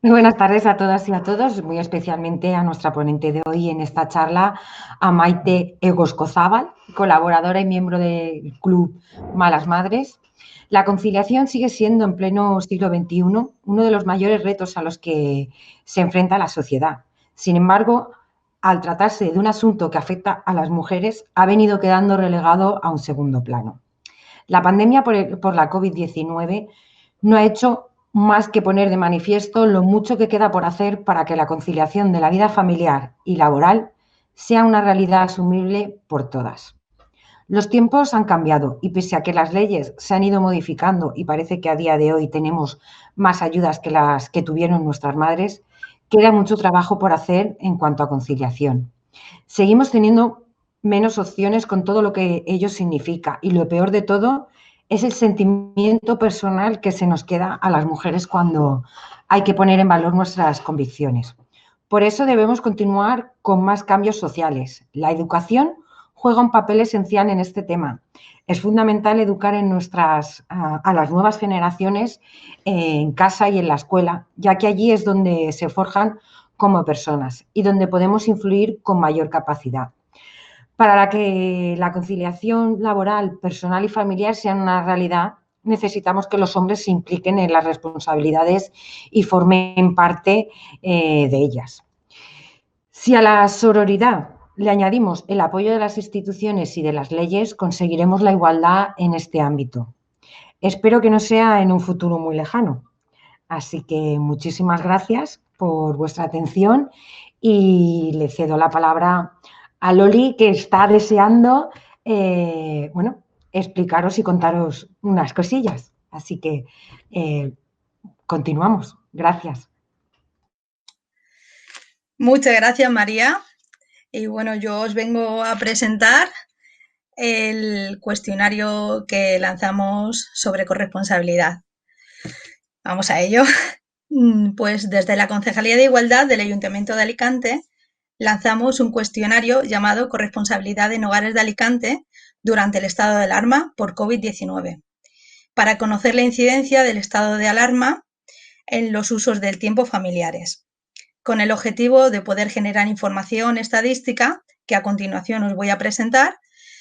Muy buenas tardes a todas y a todos, muy especialmente a nuestra ponente de hoy en esta charla, a Maite Egoscozábal, colaboradora y miembro del Club Malas Madres. La conciliación sigue siendo en pleno siglo XXI uno de los mayores retos a los que se enfrenta la sociedad. Sin embargo, al tratarse de un asunto que afecta a las mujeres, ha venido quedando relegado a un segundo plano. La pandemia por la COVID-19 no ha hecho más que poner de manifiesto lo mucho que queda por hacer para que la conciliación de la vida familiar y laboral sea una realidad asumible por todas. Los tiempos han cambiado y pese a que las leyes se han ido modificando y parece que a día de hoy tenemos más ayudas que las que tuvieron nuestras madres, queda mucho trabajo por hacer en cuanto a conciliación. Seguimos teniendo menos opciones con todo lo que ello significa y lo peor de todo es el sentimiento personal que se nos queda a las mujeres cuando hay que poner en valor nuestras convicciones. Por eso debemos continuar con más cambios sociales. La educación juega un papel esencial en este tema. Es fundamental educar a las nuevas generaciones en casa y en la escuela, ya que allí es donde se forjan como personas y donde podemos influir con mayor capacidad. Para que la conciliación laboral, personal y familiar sean una realidad, necesitamos que los hombres se impliquen en las responsabilidades y formen parte de ellas. Si a la sororidad le añadimos el apoyo de las instituciones y de las leyes, conseguiremos la igualdad en este ámbito. Espero que no sea en un futuro muy lejano. Así que muchísimas gracias por vuestra atención y le cedo la palabra a Loli, que está deseando, bueno, explicaros y contaros unas cosillas. Así que continuamos. Gracias. Muchas gracias, María. Y bueno, yo os vengo a presentar el cuestionario que lanzamos sobre corresponsabilidad. Vamos a ello. Pues desde la Concejalía de Igualdad del Ayuntamiento de Alicante lanzamos un cuestionario llamado Corresponsabilidad en Hogares de Alicante durante el estado de alarma por COVID-19, para conocer la incidencia del estado de alarma en los usos del tiempo familiares, con el objetivo de poder generar información estadística que a continuación os voy a presentar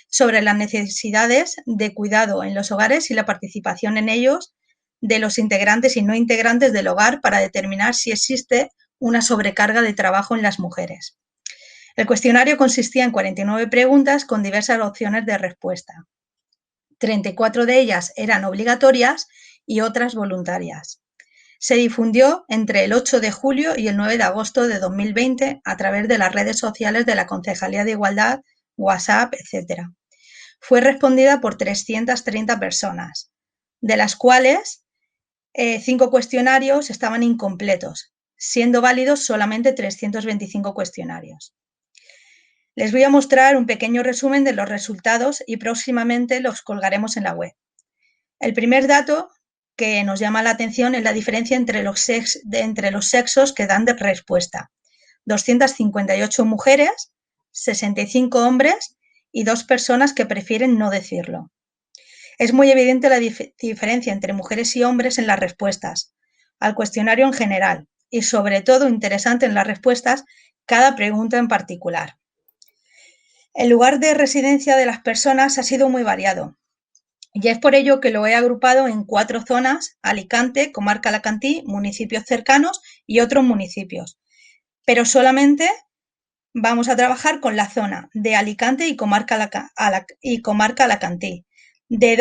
sobre las necesidades de cuidado en los hogares y la participación en ellos de los integrantes y no integrantes del hogar para determinar si existe una sobrecarga de trabajo en las mujeres. El cuestionario consistía en 49 preguntas con diversas opciones de respuesta. 34 de ellas eran obligatorias y otras voluntarias. Se difundió entre el 8 de julio y el 9 de agosto de 2020 a través de las redes sociales de la Concejalía de Igualdad, WhatsApp, etc. Fue respondida por 330 personas, de las cuales 5 cuestionarios estaban incompletos, siendo válidos solamente 325 cuestionarios. Les voy a mostrar un pequeño resumen de los resultados y próximamente los colgaremos en la web. El primer dato que nos llama la atención es la diferencia entre los sexos que dan de respuesta. 258 mujeres, 65 hombres y 2 personas que prefieren no decirlo. Es muy evidente la diferencia entre mujeres y hombres en las respuestas, al cuestionario en general y sobre todo interesante en las respuestas cada pregunta en particular. El lugar de residencia de las personas ha sido muy variado. Y es por ello que lo he agrupado en 4 zonas: Alicante, Comarca Alacantí, municipios cercanos y otros municipios. Pero solamente vamos a trabajar con la zona de Alicante y Comarca Alacantí, de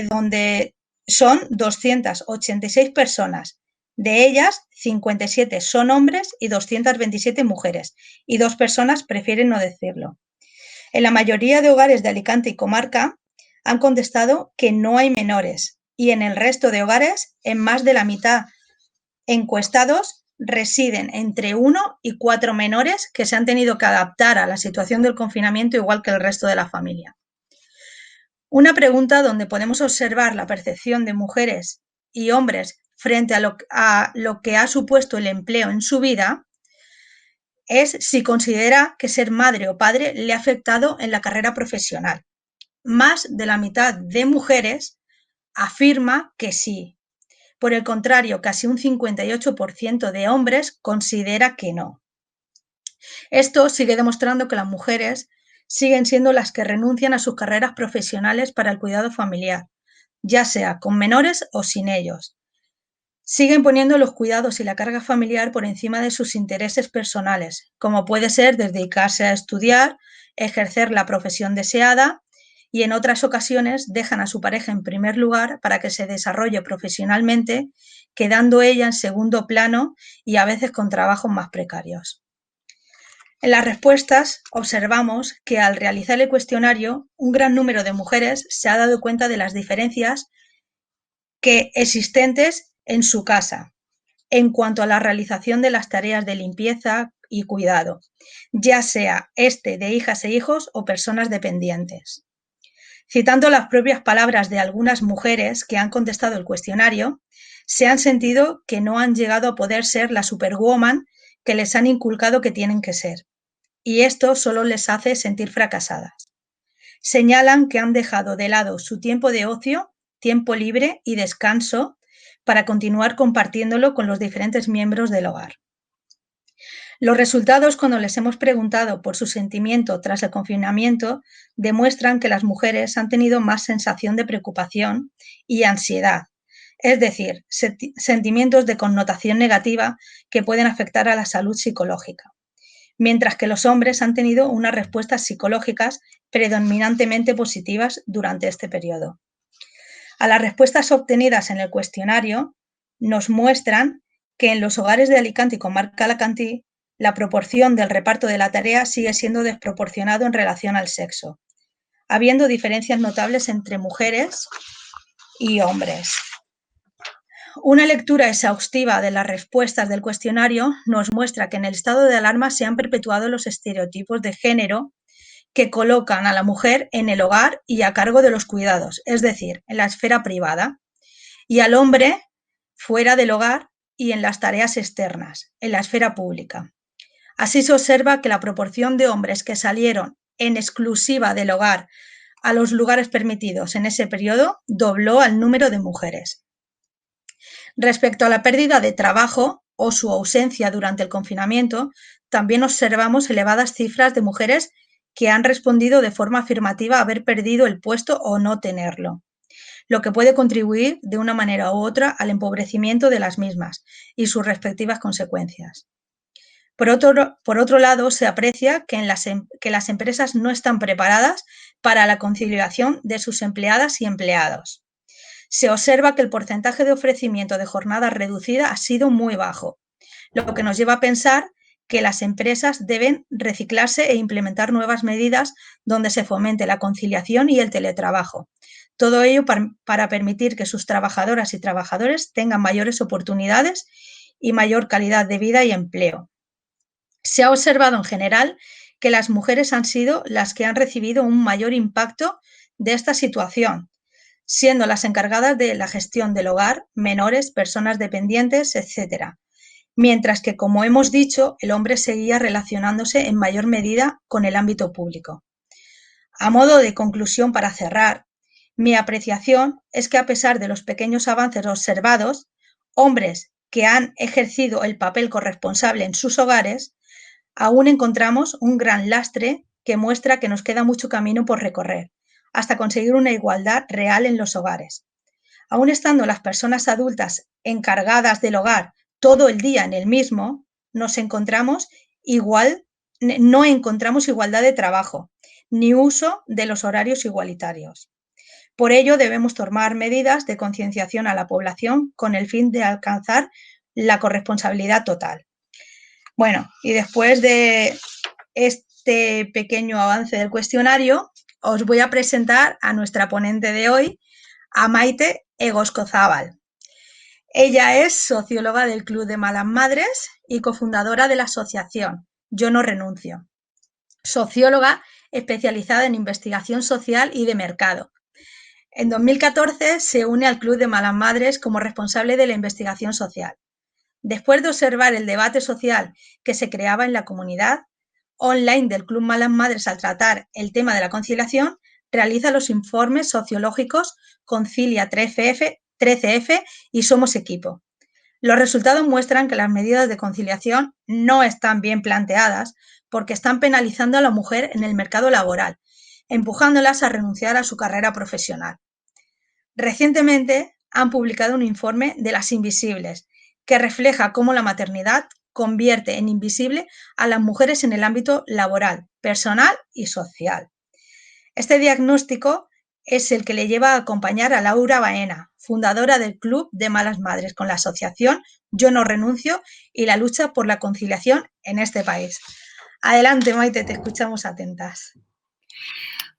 donde son 286 personas. De ellas, 57 son hombres y 227 mujeres, y 2 personas prefieren no decirlo. En la mayoría de hogares de Alicante y Comarca han contestado que no hay menores, y en el resto de hogares, en más de la mitad encuestados, residen entre 1 y 4 menores que se han tenido que adaptar a la situación del confinamiento igual que el resto de la familia. Una pregunta donde podemos observar la percepción de mujeres y hombres frente a lo que ha supuesto el empleo en su vida es si considera que ser madre o padre le ha afectado en la carrera profesional. Más de la mitad de mujeres afirma que sí, Por el contrario, casi un 58% de hombres considera que no. Esto sigue demostrando que las mujeres siguen siendo las que renuncian a sus carreras profesionales para el cuidado familiar, ya sea con menores o sin ellos. Siguen poniendo los cuidados y la carga familiar por encima de sus intereses personales, como puede ser dedicarse a estudiar, ejercer la profesión deseada y en otras ocasiones dejan a su pareja en primer lugar para que se desarrolle profesionalmente, quedando ella en segundo plano y a veces con trabajos más precarios. En las respuestas observamos que al realizar el cuestionario, un gran número de mujeres se ha dado cuenta de las diferencias existentes en su casa en cuanto a la realización de las tareas de limpieza y cuidado, ya sea de hijas e hijos o personas dependientes. Citando las propias palabras de algunas mujeres que han contestado el cuestionario, se han sentido que no han llegado a poder ser la superwoman que les han inculcado que tienen que ser, y esto solo les hace sentir fracasadas. Señalan que han dejado de lado su tiempo de ocio, tiempo libre y descanso para continuar compartiéndolo con los diferentes miembros del hogar. Los resultados, cuando les hemos preguntado por su sentimiento tras el confinamiento, demuestran que las mujeres han tenido más sensación de preocupación y ansiedad, es decir, sentimientos de connotación negativa que pueden afectar a la salud psicológica, mientras que los hombres han tenido unas respuestas psicológicas predominantemente positivas durante este periodo. A las respuestas obtenidas en el cuestionario nos muestran que en los hogares de Alicante y comarca Alacantí la proporción del reparto de la tarea sigue siendo desproporcionado en relación al sexo, habiendo diferencias notables entre mujeres y hombres. Una lectura exhaustiva de las respuestas del cuestionario nos muestra que en el estado de alarma se han perpetuado los estereotipos de género que colocan a la mujer en el hogar y a cargo de los cuidados, es decir, en la esfera privada, y al hombre fuera del hogar y en las tareas externas, en la esfera pública. Así se observa que la proporción de hombres que salieron en exclusiva del hogar a los lugares permitidos en ese periodo dobló al número de mujeres. Respecto a la pérdida de trabajo o su ausencia durante el confinamiento, también observamos elevadas cifras de mujeres que han respondido de forma afirmativa a haber perdido el puesto o no tenerlo, lo que puede contribuir de una manera u otra al empobrecimiento de las mismas y sus respectivas consecuencias. Por otro lado, se aprecia que las empresas no están preparadas para la conciliación de sus empleadas y empleados. Se observa que el porcentaje de ofrecimiento de jornada reducida ha sido muy bajo, lo que nos lleva a pensar que las empresas deben reciclarse e implementar nuevas medidas donde se fomente la conciliación y el teletrabajo. Todo ello para permitir que sus trabajadoras y trabajadores tengan mayores oportunidades y mayor calidad de vida y empleo. Se ha observado en general que las mujeres han sido las que han recibido un mayor impacto de esta situación, siendo las encargadas de la gestión del hogar, menores, personas dependientes, etc. Mientras que, como hemos dicho, el hombre seguía relacionándose en mayor medida con el ámbito público. A modo de conclusión, para cerrar, mi apreciación es que a pesar de los pequeños avances observados, hombres que han ejercido el papel corresponsable en sus hogares, aún encontramos un gran lastre que muestra que nos queda mucho camino por recorrer, hasta conseguir una igualdad real en los hogares. Aún estando las personas adultas encargadas del hogar todo el día en el mismo, no encontramos igualdad de trabajo, ni uso de los horarios igualitarios. Por ello, debemos tomar medidas de concienciación a la población con el fin de alcanzar la corresponsabilidad total. Bueno, y después de este pequeño avance del cuestionario, os voy a presentar a nuestra ponente de hoy, a Maite Egoscozábal. Ella es socióloga del Club de Malas Madres y cofundadora de la asociación Yo no renuncio. Socióloga especializada en investigación social y de mercado. En 2014 se une al Club de Malas Madres como responsable de la investigación social. Después de observar el debate social que se creaba en la comunidad online del Club Malas Madres al tratar el tema de la conciliación, realiza los informes sociológicos Concilia 3FF 13F y Somos Equipo. Los resultados muestran que las medidas de conciliación no están bien planteadas porque están penalizando a la mujer en el mercado laboral, empujándolas a renunciar a su carrera profesional. Recientemente han publicado un informe de Las Invisibles, que refleja cómo la maternidad convierte en invisible a las mujeres en el ámbito laboral, personal y social. Este diagnóstico es el que le lleva a acompañar a Laura Baena, fundadora del Club de Malas Madres, con la asociación Yo No Renuncio y la lucha por la conciliación en este país. Adelante, Maite, te escuchamos atentas.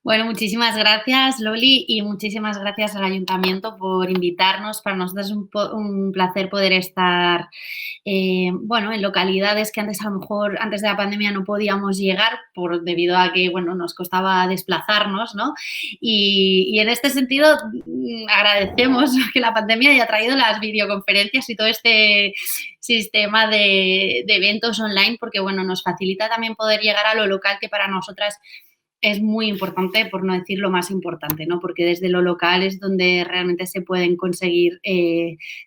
Bueno, muchísimas gracias, Loli, y muchísimas gracias al Ayuntamiento por invitarnos. Para nosotros es un placer poder estar en localidades que antes, a lo mejor, antes de la pandemia no podíamos llegar debido a que, nos costaba desplazarnos, ¿no? Y en este sentido agradecemos que la pandemia haya traído las videoconferencias y todo este sistema de eventos online porque, nos facilita también poder llegar a lo local, que para nosotras es muy importante, por no decir lo más importante, ¿no? Porque desde lo local es donde realmente se pueden conseguir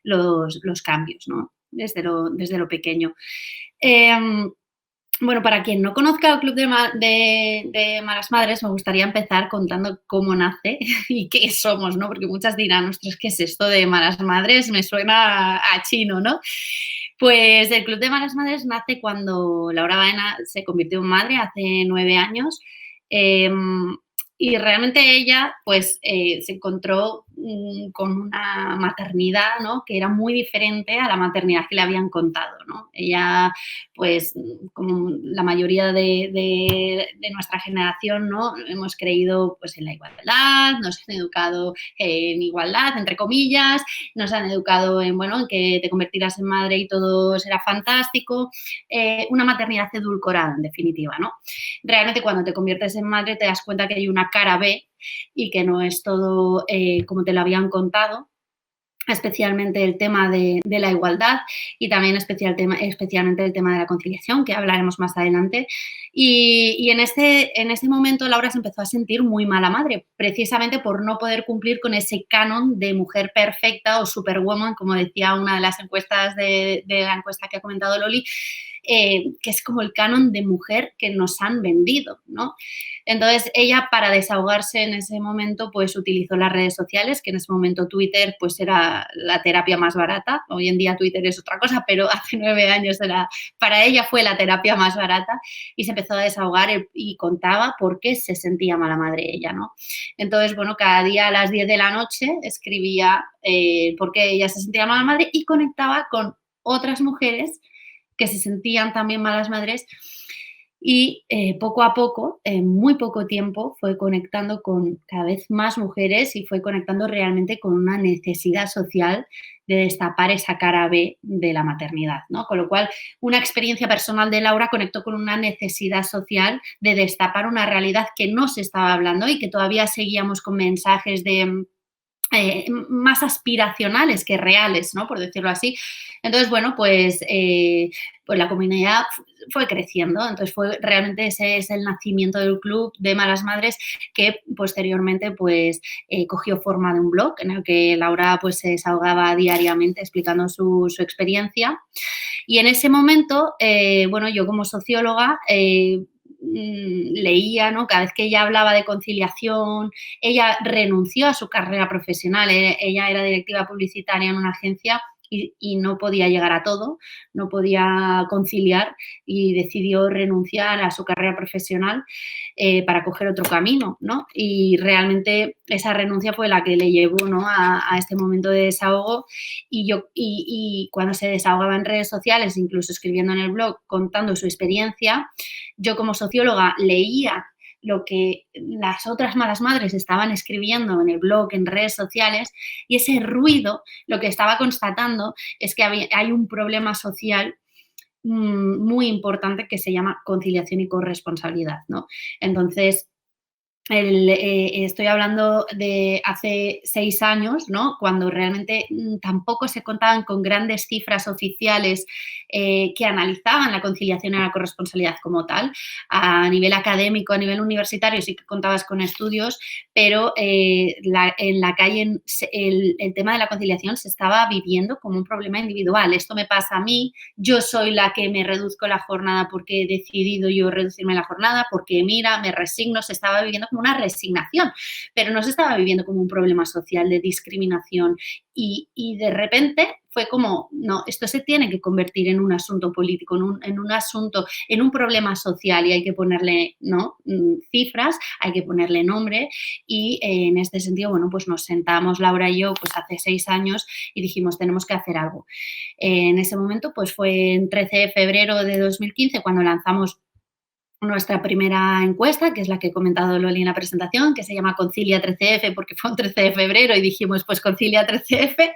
los cambios, ¿no? Desde lo pequeño. Para quien no conozca el Club de Malas Madres, me gustaría empezar contando cómo nace y qué somos, ¿no? Porque muchas dirán, ostras, ¿qué es esto de Malas Madres? Me suena a chino, ¿no? Pues el Club de Malas Madres nace cuando Laura Baena se convirtió en madre hace 9 años. Y realmente ella se encontró con una maternidad, ¿no? Que era muy diferente a la maternidad que le habían contado, ¿no? Ella, como la mayoría de nuestra generación, ¿no? Hemos creído en la igualdad, nos han educado en igualdad, entre comillas, nos han educado en que te convertirás en madre y todo será fantástico, una maternidad edulcorada, en definitiva, ¿no? Realmente cuando te conviertes en madre te das cuenta que hay una cara B y que no es todo como te lo habían contado, especialmente el tema de la igualdad y también especialmente el tema de la conciliación, que hablaremos más adelante. Y en ese momento Laura se empezó a sentir muy mala madre, precisamente por no poder cumplir con ese canon de mujer perfecta o superwoman, como decía una de las encuestas de la encuesta que ha comentado Loli, que es como el canon de mujer que nos han vendido, ¿no? Entonces, ella, para desahogarse en ese momento, utilizó las redes sociales, que en ese momento Twitter, era la terapia más barata. Hoy en día Twitter es otra cosa, pero hace 9 años para ella fue la terapia más barata y se empezó a desahogar y contaba por qué se sentía mala madre ella, ¿no? Entonces, cada día a las 10 de la noche escribía por qué ella se sentía mala madre y conectaba con otras mujeres que se sentían también malas madres y poco a poco, en muy poco tiempo, fue conectando con cada vez más mujeres y fue conectando realmente con una necesidad social de destapar esa cara B de la maternidad, ¿no? Con lo cual, una experiencia personal de Laura conectó con una necesidad social de destapar una realidad que no se estaba hablando y que todavía seguíamos con mensajes de más aspiracionales que reales, ¿no? Por decirlo así. Entonces, la comunidad fue creciendo. Entonces, realmente ese es el nacimiento del Club de Malas Madres, que posteriormente cogió forma de un blog en el que Laura se desahogaba diariamente explicando su experiencia. Y en ese momento, yo como socióloga leía, ¿no? Cada vez que ella hablaba de conciliación, ella renunció a su carrera profesional, ella era directiva publicitaria en una agencia y no podía llegar a todo, no podía conciliar y decidió renunciar a su carrera profesional para coger otro camino, ¿no? Y realmente esa renuncia fue la que le llevó, ¿no? a este momento de desahogo y cuando se desahogaba en redes sociales, incluso escribiendo en el blog, contando su experiencia, yo como socióloga leía lo que las otras malas madres estaban escribiendo en el blog, en redes sociales, y ese ruido lo que estaba constatando es que hay un problema social muy importante que se llama conciliación y corresponsabilidad, ¿no? Entonces, Estoy hablando de hace 6 años, ¿no? Cuando realmente tampoco se contaban con grandes cifras oficiales que analizaban la conciliación y la corresponsabilidad como tal. A nivel académico, a nivel universitario, sí que contabas con estudios, pero en la calle el tema de la conciliación se estaba viviendo como un problema individual. Esto me pasa a mí, yo soy la que me reduzco la jornada porque he decidido yo reducirme la jornada, porque mira, me resigno, se estaba viviendo como una resignación, pero no se estaba viviendo como un problema social de discriminación y de repente fue como, no, esto se tiene que convertir en un asunto político, en un asunto, en un problema social y hay que ponerle, ¿no?, cifras, hay que ponerle nombre y en este sentido, bueno, pues nos sentamos Laura y yo pues hace 6 años y dijimos, tenemos que hacer algo. En ese momento pues fue en 13 de febrero de 2015 cuando lanzamos nuestra primera encuesta, que es la que he comentado Loli en la presentación, que se llama Concilia 13F porque fue un 13 de febrero y dijimos pues Concilia 13F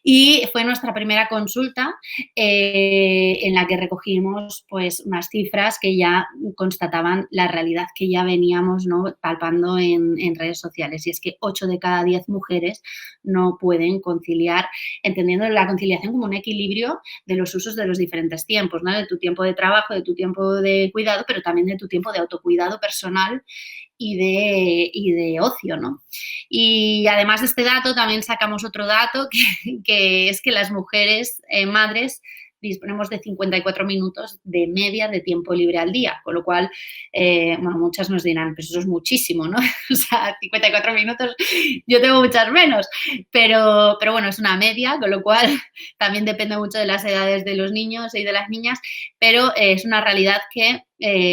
y fue nuestra primera consulta en la que recogimos pues unas cifras que ya constataban la realidad que ya veníamos, ¿no?, palpando en redes sociales y es que 8 de cada 10 mujeres no pueden conciliar, entendiendo la conciliación como un equilibrio de los usos de los diferentes tiempos, ¿no?, de tu tiempo de trabajo, de tu tiempo de cuidado, pero también de tu tiempo de autocuidado personal y de ocio, ¿no? Y además de este dato, también sacamos otro dato, que es que las mujeres madres disponemos de 54 minutos de media de tiempo libre al día, con lo cual, bueno, muchas nos dirán, pues eso es muchísimo, ¿no? O sea, 54 minutos, yo tengo muchas menos, pero bueno, es una media, con lo cual también depende mucho de las edades de los niños y de las niñas, pero es una realidad que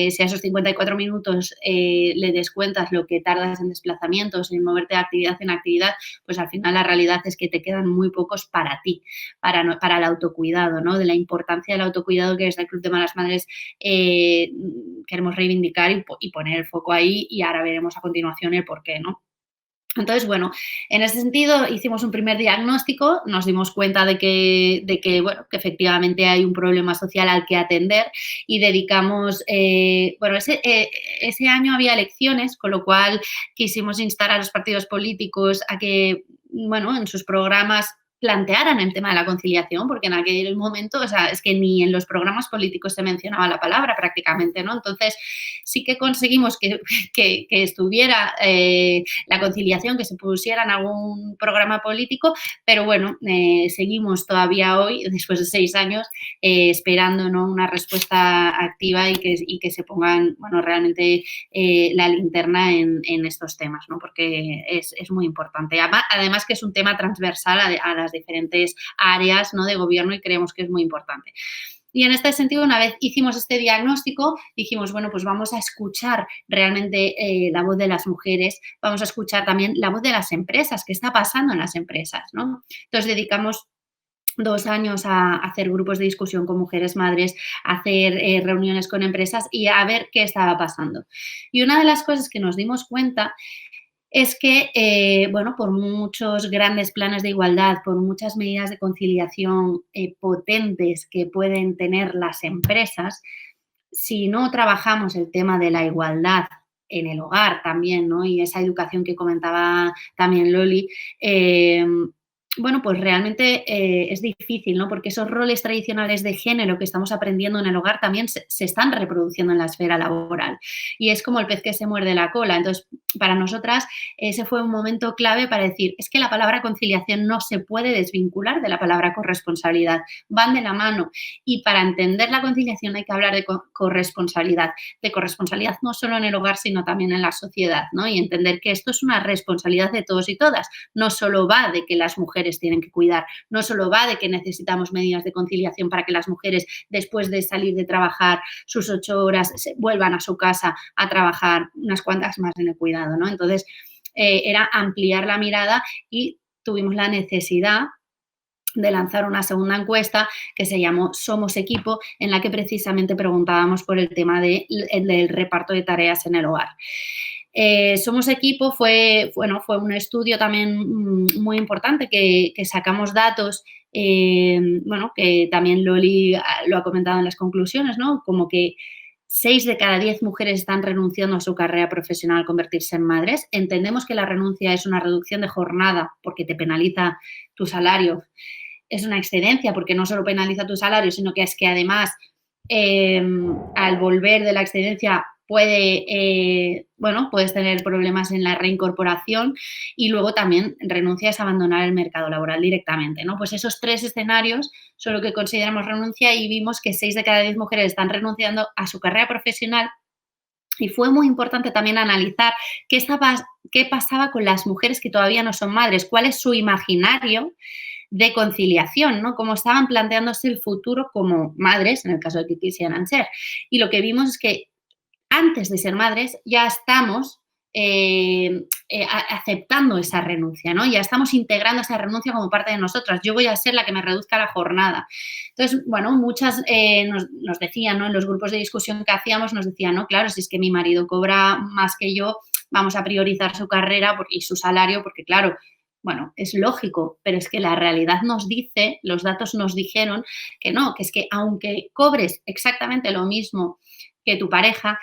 si a esos 54 minutos le descuentas lo que tardas en desplazamientos, en moverte de actividad en actividad, pues al final la realidad es que te quedan muy pocos para ti, para el autocuidado, ¿no? De la importancia del autocuidado que desde el Club de Malas Madres queremos reivindicar y poner el foco ahí y ahora veremos a continuación el por qué, ¿no? Entonces, bueno, en ese sentido hicimos un primer diagnóstico, nos dimos cuenta de que, bueno, que efectivamente hay un problema social al que atender y dedicamos, bueno, ese año había elecciones, con lo cual quisimos instar a los partidos políticos a que, bueno, en sus programas plantearan el tema de la conciliación, porque en aquel momento, o sea, es que ni en los programas políticos se mencionaba la palabra prácticamente, ¿no? Entonces, sí que conseguimos que estuviera la conciliación, que se pusiera en algún programa político, pero bueno, seguimos todavía hoy, después de 6 años, esperando, ¿no?, una respuesta activa y que se pongan, bueno, realmente la linterna en estos temas, ¿no?, porque es muy importante. Además que es un tema transversal a las diferentes áreas, ¿no?, de gobierno y creemos que es muy importante. Y en este sentido, una vez hicimos este diagnóstico, dijimos, bueno, pues vamos a escuchar realmente la voz de las mujeres, vamos a escuchar también la voz de las empresas, qué está pasando en las empresas, ¿no? Entonces, dedicamos 2 años a hacer grupos de discusión con mujeres madres, a hacer reuniones con empresas y a ver qué estaba pasando. Y una de las cosas que nos dimos cuenta es que, bueno, por muchos grandes planes de igualdad, por muchas medidas de conciliación potentes que pueden tener las empresas, si no trabajamos el tema de la igualdad en el hogar también, ¿no?, y esa educación que comentaba también Loli, bueno, pues realmente es difícil, ¿no?, porque esos roles tradicionales de género que estamos aprendiendo en el hogar también se están reproduciendo en la esfera laboral y es como el pez que se muerde la cola. Entonces, para nosotras ese fue un momento clave para decir, es que la palabra conciliación no se puede desvincular de la palabra corresponsabilidad, van de la mano y para entender la conciliación hay que hablar de corresponsabilidad no solo en el hogar sino también en la sociedad, ¿no?, y entender que esto es una responsabilidad de todos y todas, no solo va de que las mujeres tienen que cuidar, no solo va de que necesitamos medidas de conciliación para que las mujeres después de salir de trabajar sus 8 horas vuelvan a su casa a trabajar unas cuantas más en el cuidado, ¿no? Entonces, era ampliar la mirada y tuvimos la necesidad de lanzar una segunda encuesta que se llamó Somos Equipo, en la que precisamente preguntábamos por el tema del reparto de tareas en el hogar. Somos Equipo fue un estudio también muy importante que sacamos datos, bueno, que también Loli lo ha comentado en las conclusiones, ¿no?, como que 6 de cada 10 mujeres están renunciando a su carrera profesional al convertirse en madres. Entendemos que la renuncia es una reducción de jornada porque te penaliza tu salario. Es una excedencia porque no solo penaliza tu salario, sino que es que además al volver de la excedencia puedes tener problemas en la reincorporación y luego también renuncias a abandonar el mercado laboral directamente, ¿no? Pues esos 3 escenarios son lo que consideramos renuncia y vimos que 6 de cada 10 mujeres están renunciando a su carrera profesional y fue muy importante también analizar qué pasaba con las mujeres que todavía no son madres, cuál es su imaginario de conciliación, ¿no? Cómo estaban planteándose el futuro como madres, en el caso de que quisieran ser. Y lo que vimos es que antes de ser madres ya estamos aceptando esa renuncia, ¿no? Ya estamos integrando esa renuncia como parte de nosotras. Yo voy a ser la que me reduzca la jornada. Entonces, bueno, muchas nos decían, ¿no? En los grupos de discusión que hacíamos nos decían, no, claro, si es que mi marido cobra más que yo, vamos a priorizar su carrera y su salario porque, claro, bueno, es lógico, pero es que la realidad nos dice, los datos nos dijeron que no, que es que aunque cobres exactamente lo mismo que tu pareja,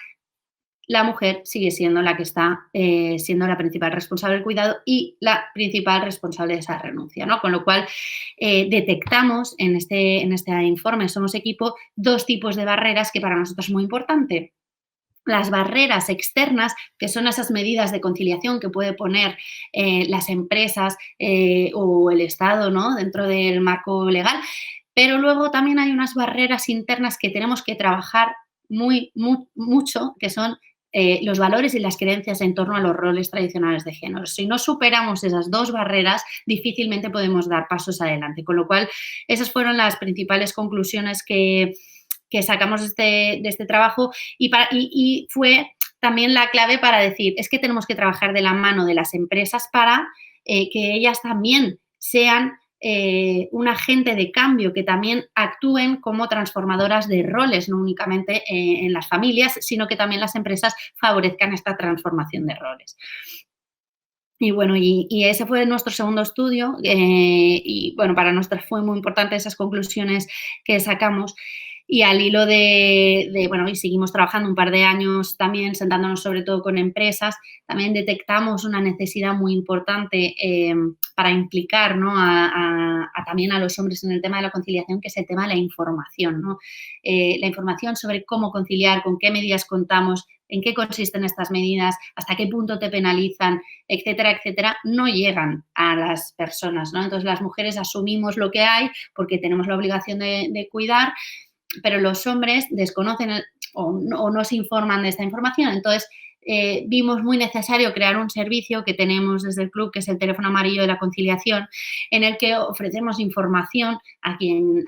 la mujer sigue siendo la que está siendo la principal responsable del cuidado y la principal responsable de esa renuncia, ¿no? Con lo cual, detectamos en este informe Somos Equipo 2 tipos de barreras que para nosotros es muy importante. Las barreras externas, que son esas medidas de conciliación que puede poner las empresas o el Estado, ¿no? Dentro del marco legal, pero luego también hay unas barreras internas que tenemos que trabajar mucho, que son los valores y las creencias en torno a los roles tradicionales de género. Si no superamos esas 2 barreras, difícilmente podemos dar pasos adelante. Con lo cual, esas fueron las principales conclusiones que sacamos de este trabajo y fue también la clave para decir, es que tenemos que trabajar de la mano de las empresas para que ellas también sean un agente de cambio, que también actúen como transformadoras de roles, no únicamente en las familias, sino que también las empresas favorezcan esta transformación de roles. Y bueno, y ese fue nuestro segundo estudio y bueno, para nosotros fue muy importante esas conclusiones que sacamos y al hilo bueno, y seguimos trabajando un par de años también, sentándonos sobre todo con empresas, también detectamos una necesidad muy importante para implicar, ¿no? también a los hombres en el tema de la conciliación, que es el tema de la información, ¿no? La información sobre cómo conciliar, con qué medidas contamos, en qué consisten estas medidas, hasta qué punto te penalizan, etcétera, etcétera, no llegan a las personas, ¿no? Entonces, las mujeres asumimos lo que hay porque tenemos la obligación de cuidar, pero los hombres desconocen o no se informan de esta información. Entonces, vimos muy necesario crear un servicio que tenemos desde el club, que es el teléfono amarillo de la conciliación, en el que ofrecemos información a quien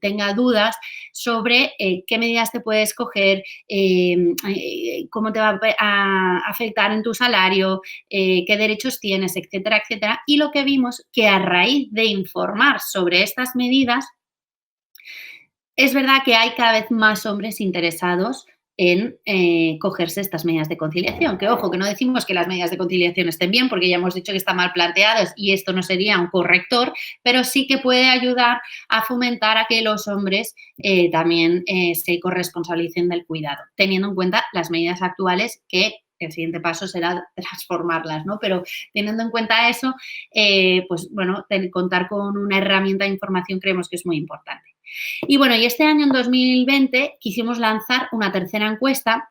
tenga dudas sobre qué medidas te puedes coger, cómo te va a afectar en tu salario, qué derechos tienes, etcétera, etcétera. Y lo que vimos que a raíz de informar sobre estas medidas, es verdad que hay cada vez más hombres interesados en cogerse estas medidas de conciliación. Que, ojo, que no decimos que las medidas de conciliación estén bien, porque ya hemos dicho que están mal planteadas y esto no sería un corrector, pero sí que puede ayudar a fomentar a que los hombres también se corresponsalicen del cuidado, teniendo en cuenta las medidas actuales que el siguiente paso será transformarlas, ¿no? Pero teniendo en cuenta eso, pues bueno, contar con una herramienta de información creemos que es muy importante. Y bueno, y este año, en 2020, quisimos lanzar una tercera encuesta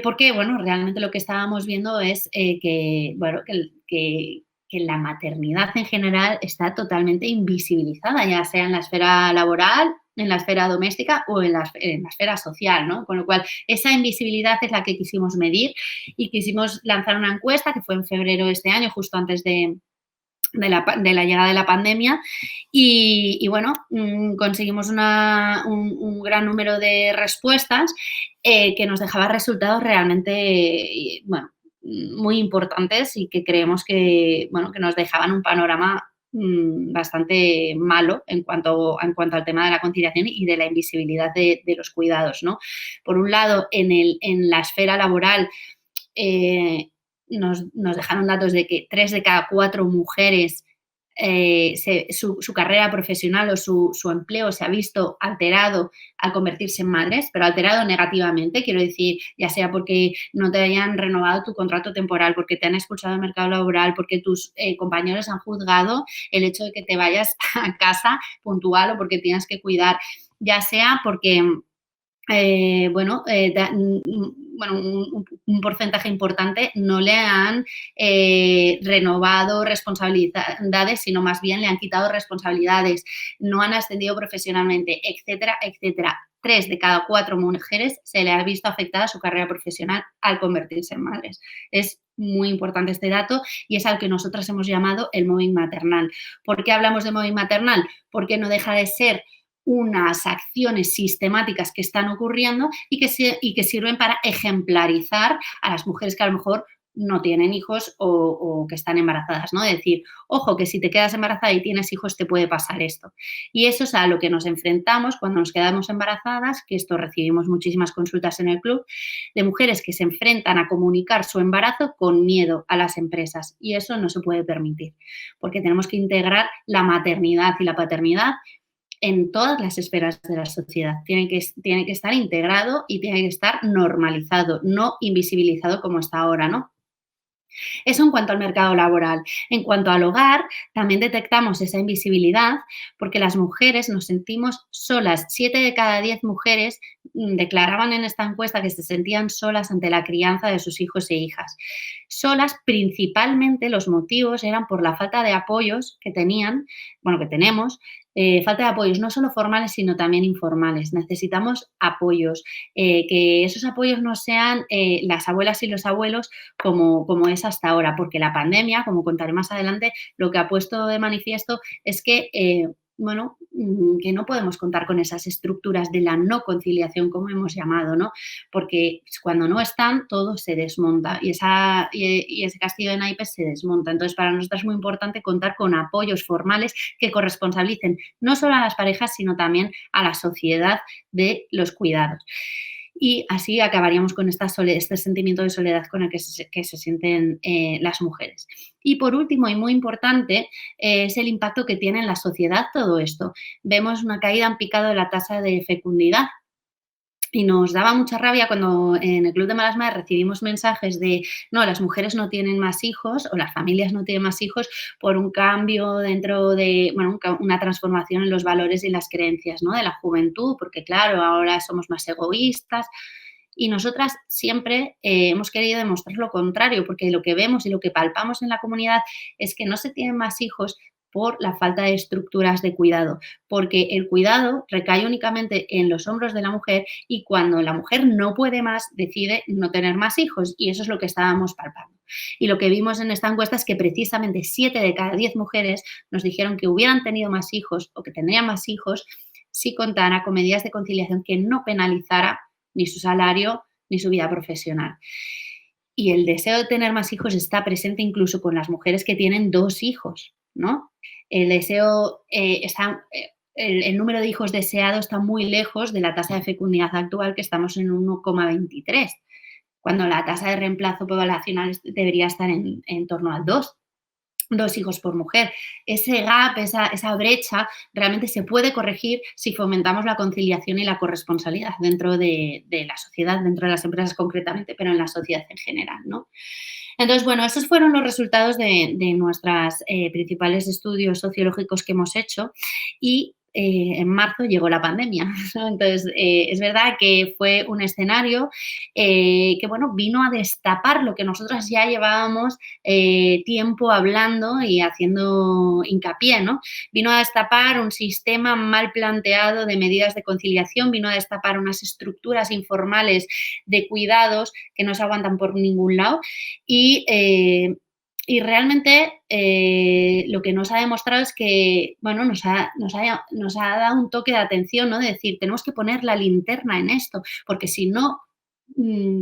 porque, bueno, realmente lo que estábamos viendo es que la maternidad en general está totalmente invisibilizada, ya sea en la esfera laboral, en la esfera doméstica o en la esfera social, ¿no? Con lo cual, esa invisibilidad es la que quisimos medir y quisimos lanzar una encuesta que fue en febrero de este año, justo antes de la llegada de la pandemia y bueno, conseguimos un gran número de respuestas que nos dejaba resultados realmente, bueno, muy importantes y que creemos que, bueno, que nos dejaban un panorama bastante malo en cuanto al tema de la conciliación y de la invisibilidad de los cuidados, ¿no? Por un lado, en la esfera laboral, nos dejaron datos de que 3 de cada 4 mujeres su carrera profesional o su empleo se ha visto alterado al convertirse en madres, pero alterado negativamente, quiero decir, ya sea porque no te hayan renovado tu contrato temporal, porque te han expulsado del mercado laboral, porque tus compañeros han juzgado el hecho de que te vayas a casa puntual o porque tienes que cuidar, ya sea porque un porcentaje importante no le han renovado responsabilidades, sino más bien le han quitado responsabilidades, no han ascendido profesionalmente, etcétera, etcétera. 3 de cada 4 mujeres se le ha visto afectada su carrera profesional al convertirse en madres. Es muy importante este dato y es al que nosotras hemos llamado el mobbing maternal. ¿Por qué hablamos de mobbing maternal? Porque no deja de ser unas acciones sistemáticas que están ocurriendo y que sirven para ejemplarizar a las mujeres que a lo mejor no tienen hijos o que están embarazadas, ¿no? Decir, ojo, que si te quedas embarazada y tienes hijos te puede pasar esto. Y eso es a lo que nos enfrentamos cuando nos quedamos embarazadas, que esto recibimos muchísimas consultas en el club, de mujeres que se enfrentan a comunicar su embarazo con miedo a las empresas. Y eso no se puede permitir, porque tenemos que integrar la maternidad y la paternidad en todas las esferas de la sociedad. Tiene que estar integrado y tiene que estar normalizado, no invisibilizado como está ahora, ¿no? Eso en cuanto al mercado laboral. En cuanto al hogar, también detectamos esa invisibilidad porque las mujeres nos sentimos solas. 7 de cada 10 mujeres declaraban en esta encuesta que se sentían solas ante la crianza de sus hijos e hijas. Solas, principalmente los motivos eran por la falta de apoyos que tenían, que tenemos, falta de apoyos no solo formales, sino también informales. Necesitamos apoyos, que esos apoyos no sean las abuelas y los abuelos como es hasta ahora, porque la pandemia, como contaré más adelante, lo que ha puesto de manifiesto es que que no podemos contar con esas estructuras de la no conciliación, como hemos llamado, ¿no? Porque cuando no están, todo se desmonta y ese castillo de naipes se desmonta. Entonces, para nosotros es muy importante contar con apoyos formales que corresponsabilicen no solo a las parejas, sino también a la sociedad de los cuidados. Y así acabaríamos con este sentimiento de soledad con el que se sienten las mujeres. Y por último, y muy importante, es el impacto que tiene en la sociedad todo esto. Vemos una caída en picado de la tasa de fecundidad. Y nos daba mucha rabia cuando en el Club de Malas Madres recibimos mensajes de no, las mujeres no tienen más hijos o las familias no tienen más hijos por un cambio dentro de, una transformación en los valores y las creencias, ¿no? De la juventud, porque claro, ahora somos más egoístas. Y nosotras siempre hemos querido demostrar lo contrario, porque lo que vemos y lo que palpamos en la comunidad es que no se tienen más hijos por la falta de estructuras de cuidado, porque el cuidado recae únicamente en los hombros de la mujer y cuando la mujer no puede más, decide no tener más hijos y eso es lo que estábamos palpando. Y lo que vimos en esta encuesta es que precisamente 7 de cada 10 mujeres nos dijeron que hubieran tenido más hijos o que tendrían más hijos si contara con medidas de conciliación que no penalizara ni su salario ni su vida profesional. Y el deseo de tener más hijos está presente incluso con las mujeres que tienen 2 hijos, ¿no? El deseo el número de hijos deseados está muy lejos de la tasa de fecundidad actual, que estamos en 1,23, cuando la tasa de reemplazo poblacional debería estar en torno al 2 hijos por mujer. Ese gap, esa brecha, realmente se puede corregir si fomentamos la conciliación y la corresponsabilidad dentro de la sociedad, dentro de las empresas concretamente, pero en la sociedad en general, ¿no? Entonces, esos fueron los resultados de nuestros principales estudios sociológicos que hemos hecho y en marzo llegó la pandemia, ¿no? Entonces, es verdad que fue un escenario que, vino a destapar lo que nosotras ya llevábamos tiempo hablando y haciendo hincapié, ¿no? Vino a destapar un sistema mal planteado de medidas de conciliación, vino a destapar unas estructuras informales de cuidados que no se aguantan por ningún lado y realmente lo que nos ha demostrado es que, nos ha dado un toque de atención, ¿no? De decir, tenemos que poner la linterna en esto, porque si no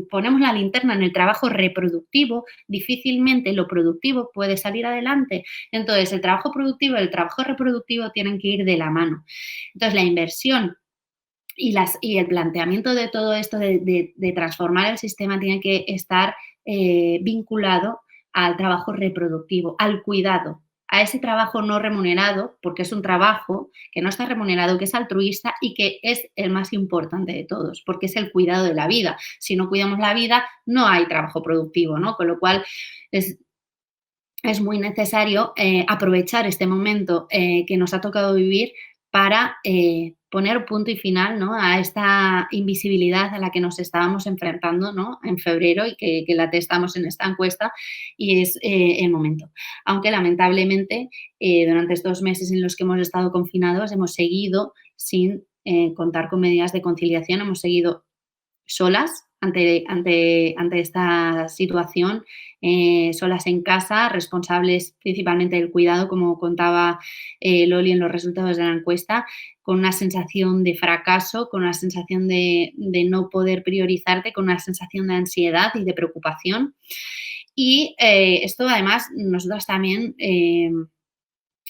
ponemos la linterna en el trabajo reproductivo, difícilmente lo productivo puede salir adelante. Entonces, el trabajo productivo y el trabajo reproductivo tienen que ir de la mano. Entonces, la inversión y el planteamiento de todo esto de transformar el sistema tiene que estar vinculado al trabajo reproductivo, al cuidado a ese trabajo no remunerado, porque es un trabajo que no está remunerado, que es altruista y que es el más importante de todos, porque es el cuidado de la vida. Si no cuidamos la vida, no hay trabajo productivo, ¿no? Con lo cual es muy necesario aprovechar este momento que nos ha tocado vivir para poner punto y final, ¿no?, a esta invisibilidad a la que nos estábamos enfrentando, ¿no?, en febrero y que la testamos en esta encuesta, y es el momento. Aunque lamentablemente durante estos meses en los que hemos estado confinados hemos seguido sin contar con medidas de conciliación, hemos seguido solas ante esta situación, solas en casa, responsables principalmente del cuidado, como contaba Loli en los resultados de la encuesta, con una sensación de fracaso, con una sensación de no poder priorizarte, con una sensación de ansiedad y de preocupación. Y esto, además, nosotras también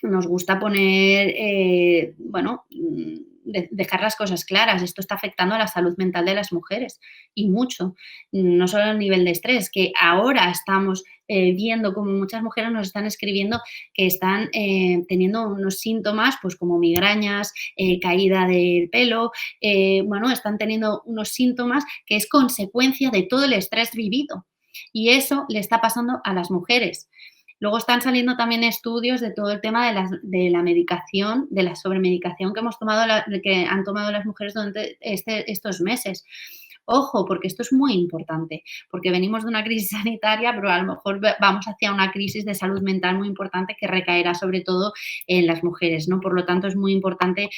nos gusta poner, dejar las cosas claras. Esto está afectando a la salud mental de las mujeres y mucho. No solo el nivel de estrés, que ahora estamos viendo como muchas mujeres nos están escribiendo que están teniendo unos síntomas pues como migrañas, caída del pelo, están teniendo unos síntomas que es consecuencia de todo el estrés vivido. Y eso le está pasando a las mujeres. Luego están saliendo también estudios de todo el tema de la medicación, de la sobremedicación que que han tomado las mujeres durante estos meses. Ojo, porque esto es muy importante, porque venimos de una crisis sanitaria, pero a lo mejor vamos hacia una crisis de salud mental muy importante que recaerá sobre todo en las mujeres, ¿no? Por lo tanto, es muy importante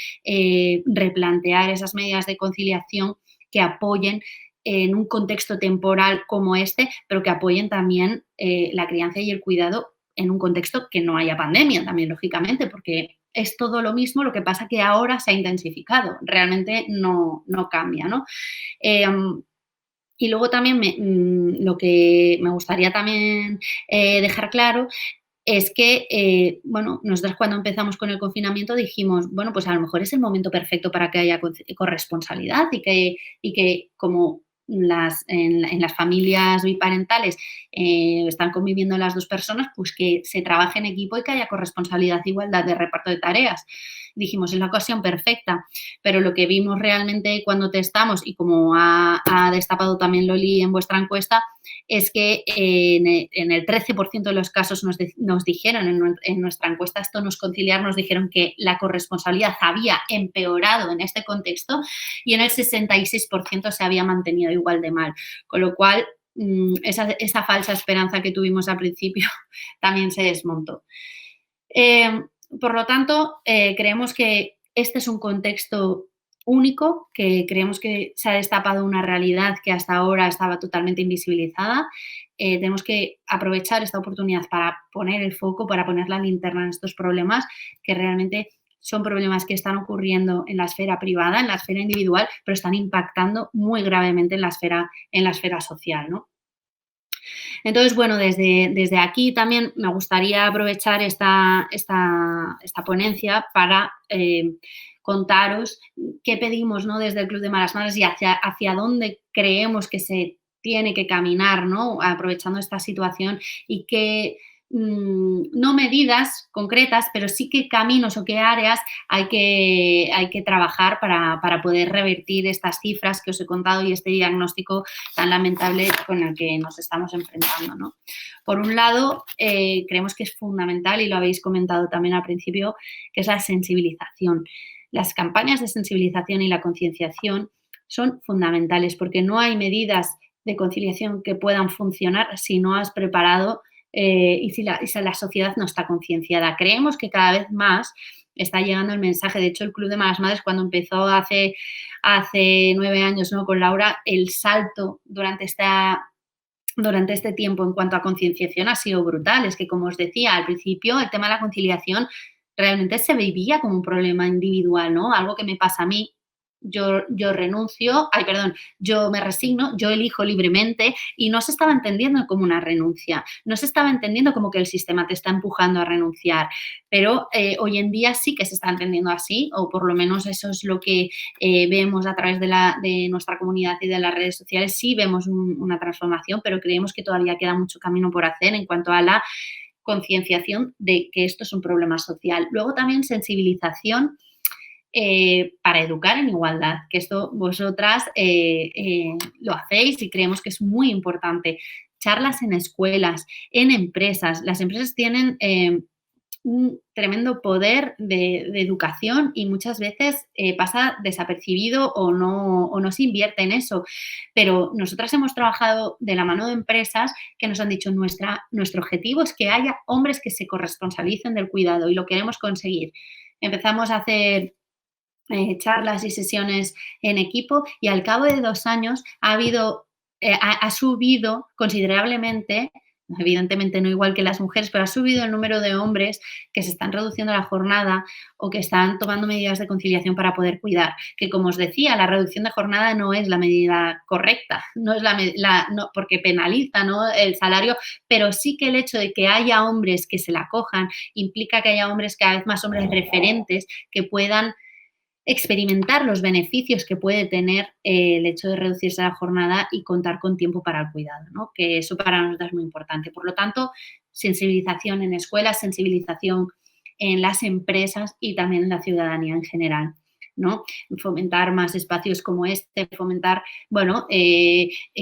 replantear esas medidas de conciliación que apoyen en un contexto temporal como este, pero que apoyen también la crianza y el cuidado en un contexto que no haya pandemia también, lógicamente, porque es todo lo mismo, lo que pasa que ahora se ha intensificado, realmente no cambia, ¿no? Y luego también lo que me gustaría también dejar claro es que, nosotros cuando empezamos con el confinamiento dijimos, bueno, pues a lo mejor es el momento perfecto para que haya corresponsabilidad y que como en las familias biparentales están conviviendo las dos personas, pues que se trabaje en equipo y que haya corresponsabilidad e igualdad de reparto de tareas. Dijimos, es la ocasión perfecta, pero lo que vimos realmente cuando testamos, y como ha destapado también Loli en vuestra encuesta, es que en el 13% de los casos nos dijeron en nuestra encuesta Esto no es conciliar, nos dijeron que la corresponsabilidad había empeorado en este contexto y en el 66% se había mantenido igual de mal, con lo cual esa falsa esperanza que tuvimos al principio también se desmontó. Por lo tanto, creemos que este es un contexto único, que creemos que se ha destapado una realidad que hasta ahora estaba totalmente invisibilizada. Tenemos que aprovechar esta oportunidad para poner el foco, para poner la linterna en estos problemas que realmente son problemas que están ocurriendo en la esfera privada, en la esfera individual, pero están impactando muy gravemente en la esfera social, ¿no? Entonces, bueno, desde aquí también me gustaría aprovechar esta ponencia para contaros qué pedimos, ¿no?, desde el Club de Malas Madres y hacia dónde creemos que se tiene que caminar, ¿no?, aprovechando esta situación y qué no medidas concretas, pero sí qué caminos o qué áreas hay que trabajar para poder revertir estas cifras que os he contado y este diagnóstico tan lamentable con el que nos estamos enfrentando, ¿no? Por un lado, creemos que es fundamental, y lo habéis comentado también al principio, que es la sensibilización. Las campañas de sensibilización y la concienciación son fundamentales porque no hay medidas de conciliación que puedan funcionar si no has preparado y si la sociedad no está concienciada. Creemos que cada vez más está llegando el mensaje. De hecho, el Club de Malas Madres, cuando empezó hace 9 años, ¿no?, con Laura, el salto durante este tiempo en cuanto a concienciación ha sido brutal. Es que, como os decía al principio, el tema de la conciliación realmente se vivía como un problema individual, ¿no? Algo que me pasa a mí. Yo me resigno, yo elijo libremente, y no se estaba entendiendo como una renuncia, no se estaba entendiendo como que el sistema te está empujando a renunciar, pero hoy en día sí que se está entendiendo así, o por lo menos eso es lo que vemos a través de nuestra comunidad y de las redes sociales. Sí vemos una transformación, pero creemos que todavía queda mucho camino por hacer en cuanto a la concienciación de que esto es un problema social. Luego también sensibilización para educar en igualdad, que esto vosotras lo hacéis y creemos que es muy importante. Charlas en escuelas, en empresas. Las empresas tienen un tremendo poder de educación y muchas veces pasa desapercibido o no se invierte en eso. Pero nosotras hemos trabajado de la mano de empresas que nos han dicho nuestro objetivo es que haya hombres que se corresponsabilicen del cuidado y lo queremos conseguir. Empezamos a hacer charlas y sesiones en equipo y al cabo de 2 años ha subido considerablemente, evidentemente no igual que las mujeres, pero ha subido el número de hombres que se están reduciendo la jornada o que están tomando medidas de conciliación para poder cuidar. Que como os decía, la reducción de jornada no es la medida correcta, no es no, porque penaliza, ¿no?, el salario, pero sí que el hecho de que haya hombres que se la cojan implica que haya cada vez más hombres referentes que puedan experimentar los beneficios que puede tener el hecho de reducirse la jornada y contar con tiempo para el cuidado, ¿no? Que eso para nosotros es muy importante. Por lo tanto, sensibilización en escuelas, sensibilización en las empresas y también en la ciudadanía en general, ¿no? Fomentar más espacios como este, fomentar, bueno,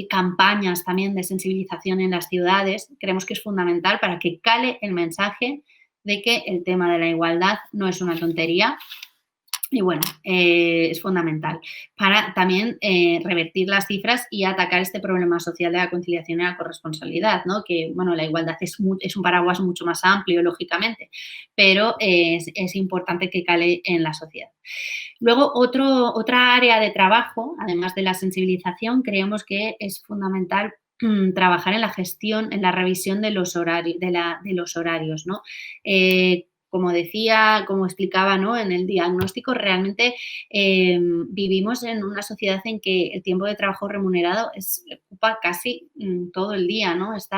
campañas también de sensibilización en las ciudades. Creemos que es fundamental para que cale el mensaje de que el tema de la igualdad no es una tontería. Y bueno, es fundamental para también revertir las cifras y atacar este problema social de la conciliación y la corresponsabilidad, ¿no? Que, bueno, la igualdad es un paraguas mucho más amplio, lógicamente, pero es importante que cale en la sociedad. Luego, otra área de trabajo, además de la sensibilización, creemos que es fundamental trabajar en la gestión, en la revisión de los horarios, ¿no? Como decía, como explicaba, ¿no?, en el diagnóstico, realmente vivimos en una sociedad en que el tiempo de trabajo remunerado ocupa casi todo el día, ¿no? Es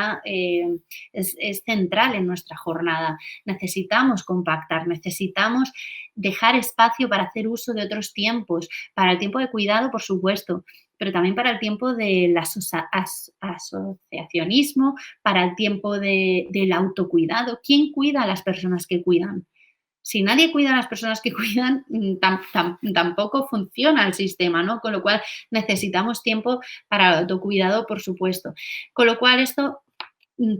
central en nuestra jornada. Necesitamos compactar, necesitamos dejar espacio para hacer uso de otros tiempos, para el tiempo de cuidado, por supuesto, pero también para el tiempo del asociacionismo, para el tiempo del autocuidado. ¿Quién cuida a las personas que cuidan? Si nadie cuida a las personas que cuidan, tampoco funciona el sistema, ¿no? Con lo cual necesitamos tiempo para el autocuidado, por supuesto. Con lo cual esto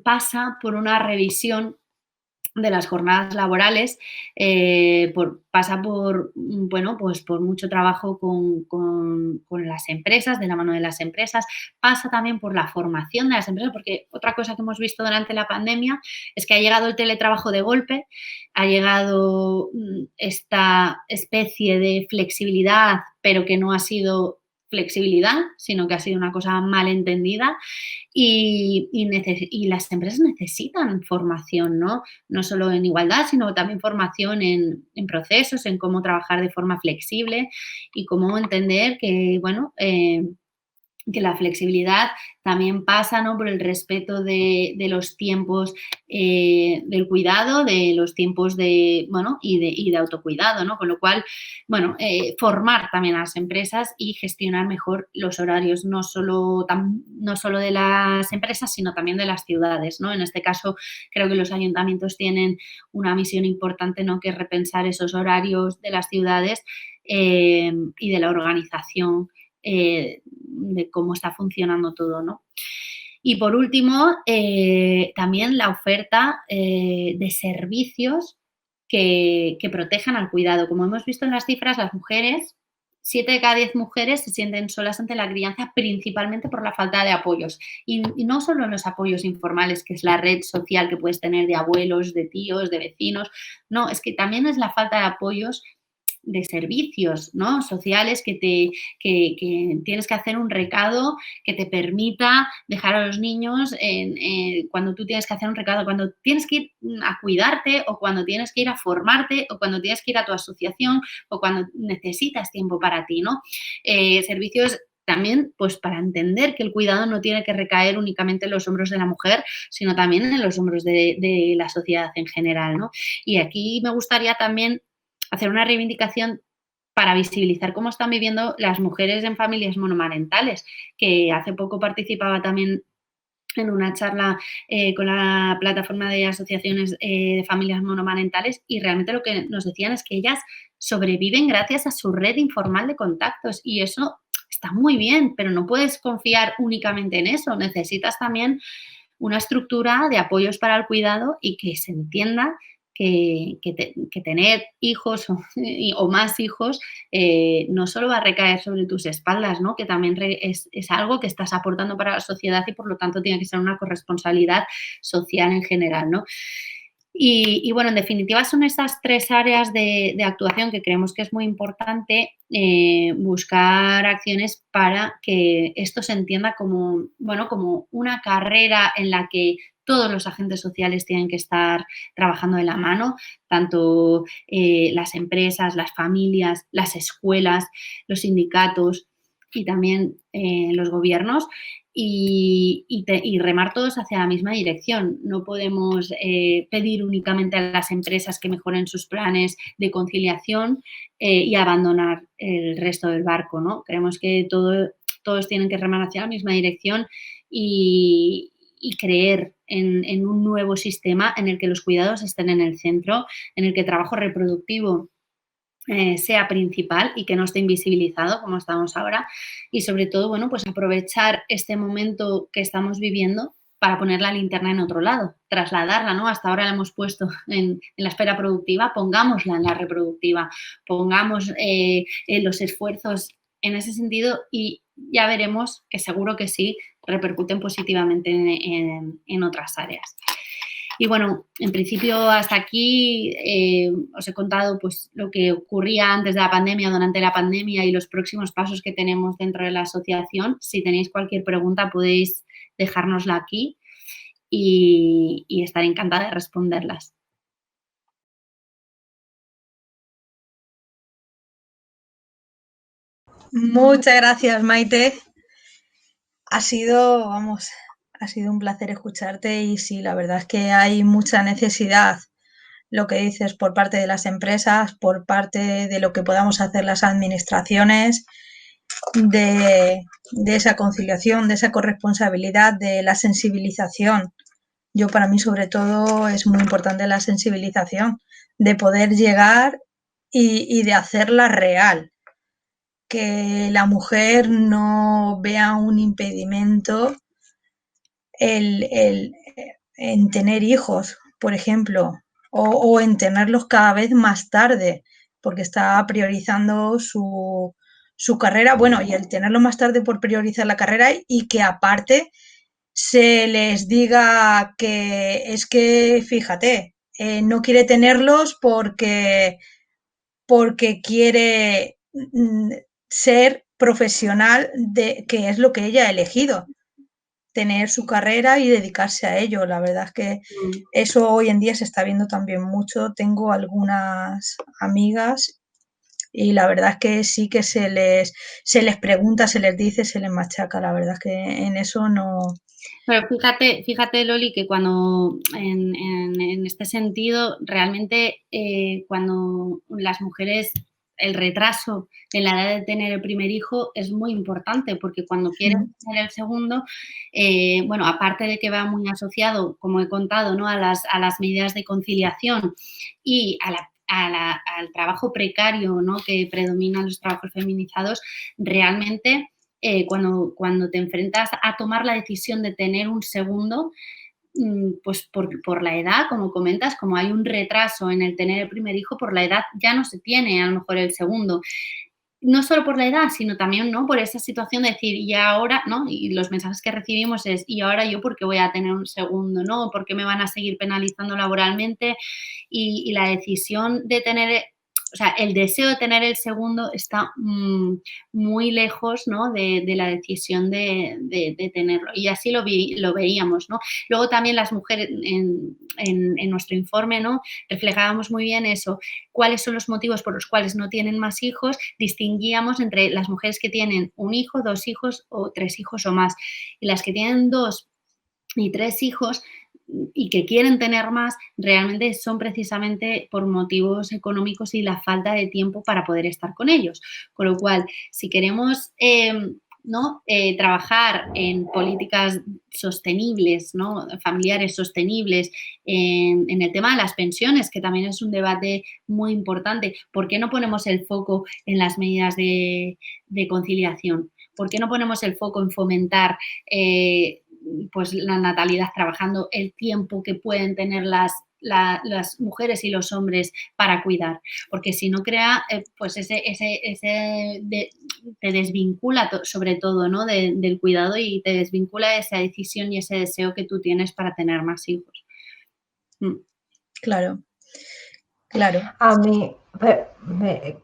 pasa por una revisión de las jornadas laborales, pasa por, bueno, pues por mucho trabajo con las empresas, de la mano de las empresas, pasa también por la formación de las empresas, porque otra cosa que hemos visto durante la pandemia es que ha llegado el teletrabajo de golpe, ha llegado esta especie de flexibilidad, pero que no ha sido flexibilidad, sino que ha sido una cosa mal entendida y las empresas necesitan formación, ¿no? No solo en igualdad, sino también formación en procesos, en cómo trabajar de forma flexible y cómo entender que, bueno, que la flexibilidad también pasa, ¿no?, por el respeto de los tiempos del cuidado, de los tiempos de, bueno, y de autocuidado, ¿no? Con lo cual, bueno, formar también a las empresas y gestionar mejor los horarios, no solo de las empresas, sino también de las ciudades, ¿no? En este caso, creo que los ayuntamientos tienen una misión importante, ¿no?, que es repensar esos horarios de las ciudades y de la organización de cómo está funcionando todo, ¿no? Y por último, también la oferta de servicios que protejan al cuidado. Como hemos visto en las cifras, las mujeres, 7 de cada 10 mujeres se sienten solas ante la crianza, principalmente por la falta de apoyos. Y no solo en los apoyos informales, que es la red social que puedes tener de abuelos, de tíos, de vecinos. No, es que también es la falta de apoyos de servicios, ¿no?, sociales que tienes que hacer un recado que te permita dejar a los niños cuando tú tienes que hacer un recado, cuando tienes que ir a cuidarte o cuando tienes que ir a formarte o cuando tienes que ir a tu asociación o cuando necesitas tiempo para ti, ¿no? Servicios también, pues, para entender que el cuidado no tiene que recaer únicamente en los hombros de la mujer, sino también en los hombros de la sociedad en general, ¿no? Y aquí me gustaría también hacer una reivindicación para visibilizar cómo están viviendo las mujeres en familias monomarentales, que hace poco participaba también en una charla con la plataforma de asociaciones de familias monomarentales, y realmente lo que nos decían es que ellas sobreviven gracias a su red informal de contactos, y eso está muy bien, pero no puedes confiar únicamente en eso. Necesitas también una estructura de apoyos para el cuidado y que se entienda que tener hijos o más hijos no solo va a recaer sobre tus espaldas, ¿no? Que también es algo que estás aportando para la sociedad y por lo tanto tiene que ser una corresponsabilidad social en general, ¿no? Y bueno, en definitiva son estas 3 áreas de actuación que creemos que es muy importante buscar acciones para que esto se entienda como, bueno, como una carrera en la que todos los agentes sociales tienen que estar trabajando de la mano, tanto las empresas, las familias, las escuelas, los sindicatos y también los gobiernos, y remar todos hacia la misma dirección. No podemos pedir únicamente a las empresas que mejoren sus planes de conciliación y abandonar el resto del barco, ¿no? Creemos que todos tienen que remar hacia la misma dirección y creer en un nuevo sistema en el que los cuidados estén en el centro, en el que el trabajo reproductivo sea principal y que no esté invisibilizado como estamos ahora, y sobre todo, bueno, pues aprovechar este momento que estamos viviendo para poner la linterna en otro lado, trasladarla, ¿no? Hasta ahora la hemos puesto en la esfera productiva, pongámosla en la reproductiva, pongamos los esfuerzos en ese sentido y ya veremos que seguro que sí repercuten positivamente en otras áreas. Y bueno, en principio hasta aquí os he contado pues lo que ocurría antes de la pandemia, durante la pandemia y los próximos pasos que tenemos dentro de la asociación. Si tenéis cualquier pregunta podéis dejárnosla aquí y estaré encantada de responderlas. Muchas gracias, Maite. Ha sido un placer escucharte y sí, la verdad es que hay mucha necesidad, lo que dices, por parte de las empresas, por parte de lo que podamos hacer las administraciones, de esa conciliación, de esa corresponsabilidad, de la sensibilización. Yo, para mí, sobre todo, es muy importante la sensibilización, de poder llegar y de hacerla real. Que la mujer no vea un impedimento en tener hijos, por ejemplo, o en tenerlos cada vez más tarde, porque está priorizando su carrera, bueno, y el tenerlo más tarde por priorizar la carrera y que aparte se les diga que es que, fíjate, no quiere tenerlos porque quiere ser profesional, que es lo que ella ha elegido, tener su carrera y dedicarse a ello. La verdad es que eso hoy en día se está viendo también mucho. Tengo algunas amigas y la verdad es que sí que se les pregunta, se les dice, se les machaca. La verdad es que en eso no. Pero fíjate, Loli, que cuando en este sentido, realmente cuando las mujeres, el retraso en la edad de tener el primer hijo es muy importante, porque cuando quieren tener el segundo, bueno, aparte de que va muy asociado, como he contado, ¿no? a las medidas de conciliación y al trabajo precario, ¿no? que predominan los trabajos feminizados, realmente cuando te enfrentas a tomar la decisión de tener un segundo, pues por la edad, como comentas, como hay un retraso en el tener el primer hijo, por la edad ya no se tiene a lo mejor el segundo. No solo por la edad, sino también, ¿no? Por esa situación de decir, y ahora, ¿no? Y los mensajes que recibimos es, ¿y ahora yo por qué voy a tener un segundo, ¿no? ¿Por qué me van a seguir penalizando laboralmente? Y la decisión de tener, o sea, el deseo de tener el segundo está muy lejos, ¿no? de la decisión de tenerlo. Y así lo veíamos, ¿no? Luego también las mujeres, en nuestro informe, ¿no? reflejábamos muy bien eso, cuáles son los motivos por los cuales no tienen más hijos, distinguíamos entre las mujeres que tienen un hijo, 2 hijos o 3 hijos o más. Y las que tienen 2 y 3 hijos y que quieren tener más, realmente son precisamente por motivos económicos y la falta de tiempo para poder estar con ellos. Con lo cual, si queremos ¿no? Trabajar en políticas sostenibles, ¿no? Familiares sostenibles, en el tema de las pensiones, que también es un debate muy importante. ¿Por qué no ponemos el foco en las medidas de conciliación? ¿Por qué no ponemos el foco en fomentar pues la natalidad, trabajando el tiempo que pueden tener las mujeres y los hombres para cuidar? Porque si no crea, pues te desvincula sobre todo, ¿no? Del cuidado, y te desvincula esa decisión y ese deseo que tú tienes para tener más hijos. Claro, claro. A mí me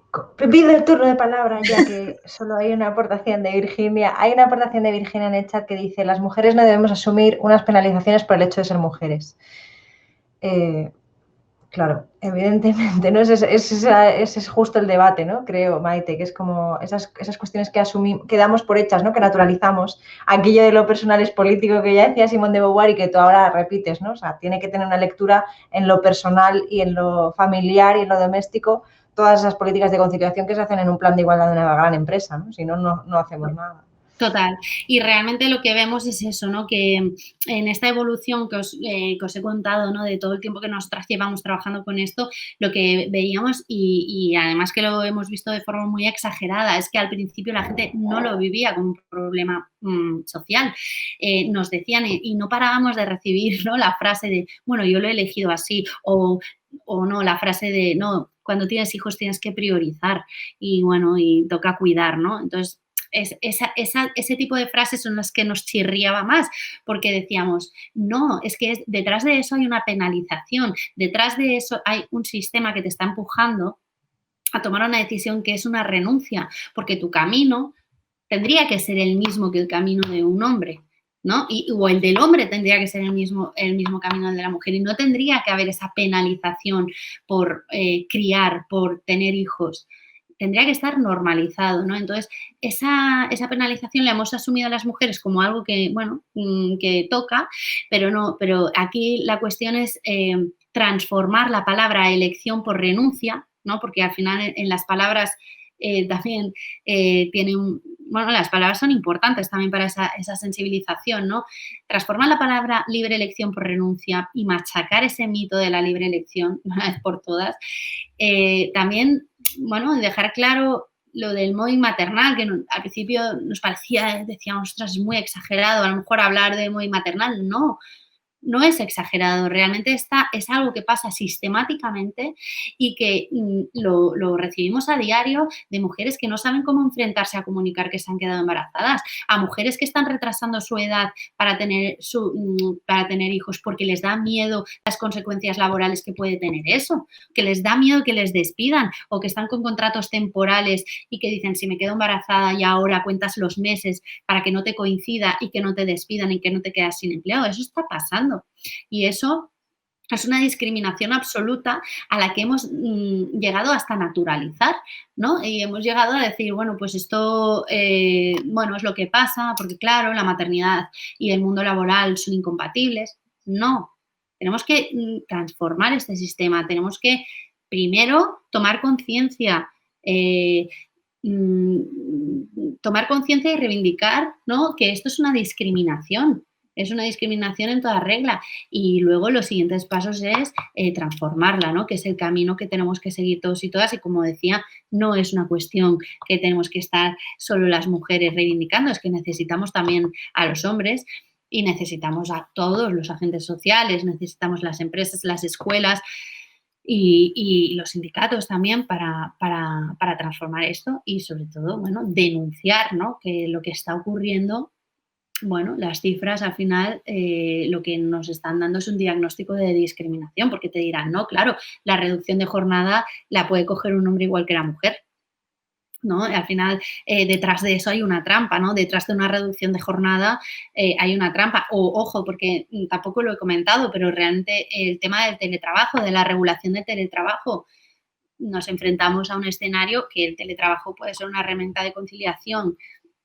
pido el turno de palabra, ya que solo hay una aportación de Virginia. Hay una aportación de Virginia en el chat que dice: las mujeres no debemos asumir unas penalizaciones por el hecho de ser mujeres. Claro, evidentemente, ¿no? Ese es justo el debate, ¿no? Creo, Maite, que es como esas cuestiones que asumimos, que damos por hechas, ¿no? Que naturalizamos. Aquello de lo personal es político, que ya decía Simone de Beauvoir y que tú ahora repites, ¿no? O sea, tiene que tener una lectura en lo personal y en lo familiar y en lo doméstico, todas esas políticas de conciliación que se hacen en un plan de igualdad de una gran empresa, ¿no? Si no, no hacemos nada. Total. Y realmente lo que vemos es eso, ¿no? Que en esta evolución que os he contado, ¿no? De todo el tiempo que nosotras llevamos trabajando con esto, lo que veíamos, y además que lo hemos visto de forma muy exagerada, es que al principio la gente no lo vivía como un problema social. Nos decían, y no parábamos de recibir, ¿no? La frase de, bueno, yo lo he elegido así, o no, la frase de, no, cuando tienes hijos tienes que priorizar y, bueno, y toca cuidar, ¿no? Entonces, ese tipo de frases son las que nos chirriaba más, porque decíamos, no, es que detrás de eso hay una penalización, detrás de eso hay un sistema que te está empujando a tomar una decisión que es una renuncia, porque tu camino tendría que ser el mismo que el camino de un hombre, ¿no? O el del hombre tendría que ser el mismo camino del de la mujer, y no tendría que haber esa penalización por criar, por tener hijos. Tendría que estar normalizado, ¿no? Entonces, esa penalización la hemos asumido las mujeres como algo que, bueno, que toca, pero aquí la cuestión es transformar la palabra elección por renuncia, ¿no? Porque al final en las palabras también tienen, bueno, las palabras son importantes también para esa sensibilización, ¿no? Transformar la palabra libre elección por renuncia y machacar ese mito de la libre elección una vez por todas. También, bueno, dejar claro lo del móvil maternal, que al principio nos parecía, decíamos, ostras, es muy exagerado, a lo mejor hablar de móvil maternal. No es exagerado, realmente es algo que pasa sistemáticamente y que lo recibimos a diario, de mujeres que no saben cómo enfrentarse a comunicar que se han quedado embarazadas, a mujeres que están retrasando su edad para tener hijos porque les da miedo las consecuencias laborales que puede tener eso, que les da miedo que les despidan, o que están con contratos temporales y que dicen, si me quedo embarazada y ahora cuentas los meses para que no te coincida y que no te despidan y que no te quedas sin empleo. Eso está pasando. Y eso es una discriminación absoluta a la que hemos llegado hasta naturalizar, ¿no? Y hemos llegado a decir, bueno, pues esto, bueno, es lo que pasa, porque claro, la maternidad y el mundo laboral son incompatibles. No, tenemos que transformar este sistema, tenemos que primero tomar conciencia, tomar conciencia y reivindicar, ¿no?, que esto es una discriminación. Es una discriminación en toda regla, y luego los siguientes pasos es transformarla, ¿no? Que es el camino que tenemos que seguir todos y todas, y como decía, no es una cuestión que tenemos que estar solo las mujeres reivindicando, es que necesitamos también a los hombres y necesitamos a todos los agentes sociales, necesitamos las empresas, las escuelas y los sindicatos también para transformar esto y, sobre todo, bueno, denunciar, ¿no?, que lo que está ocurriendo. Bueno, las cifras al final lo que nos están dando es un diagnóstico de discriminación, porque te dirán, no, claro, la reducción de jornada la puede coger un hombre igual que la mujer, ¿no? Al final, detrás de eso hay una trampa, ¿no? Detrás de una reducción de jornada hay una trampa. Ojo, porque tampoco lo he comentado, pero realmente el tema del teletrabajo, de la regulación del teletrabajo, nos enfrentamos a un escenario que el teletrabajo puede ser una herramienta de conciliación,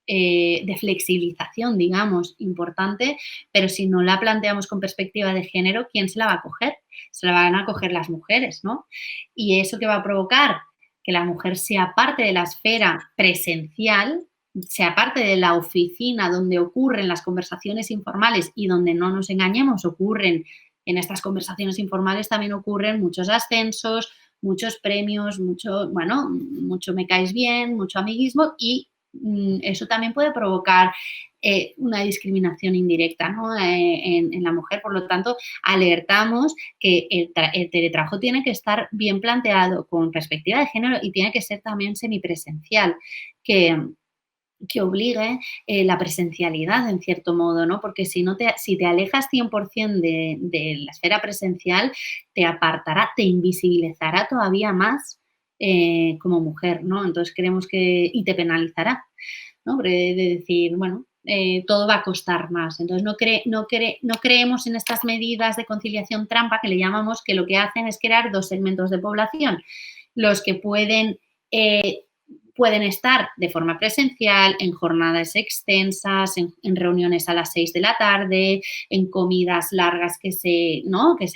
de flexibilización, digamos, importante, pero si no la planteamos con perspectiva de género, ¿quién se la va a coger? Se la van a coger las mujeres, ¿no? ¿Y eso qué va a provocar? Que la mujer sea parte de la esfera presencial, sea parte de la oficina donde ocurren las conversaciones informales y donde no nos engañemos, en estas conversaciones informales también ocurren muchos ascensos, muchos premios, mucho me caes bien, mucho amiguismo y eso también puede provocar una discriminación indirecta, ¿no? en la mujer. Por lo tanto, alertamos que el teletrabajo tiene que estar bien planteado con perspectiva de género y tiene que ser también semipresencial, que obligue la presencialidad en cierto modo, ¿no? Porque si te alejas 100% de la esfera presencial, te apartará, te invisibilizará todavía más como mujer, ¿no? Entonces creemos y te penalizará, ¿no? De decir, bueno, todo va a costar más. Entonces no creemos en estas medidas de conciliación trampa que le llamamos, que lo que hacen es crear dos segmentos de población, los que pueden estar de forma presencial, en jornadas extensas, en reuniones a las 6 de la tarde, en comidas largas que se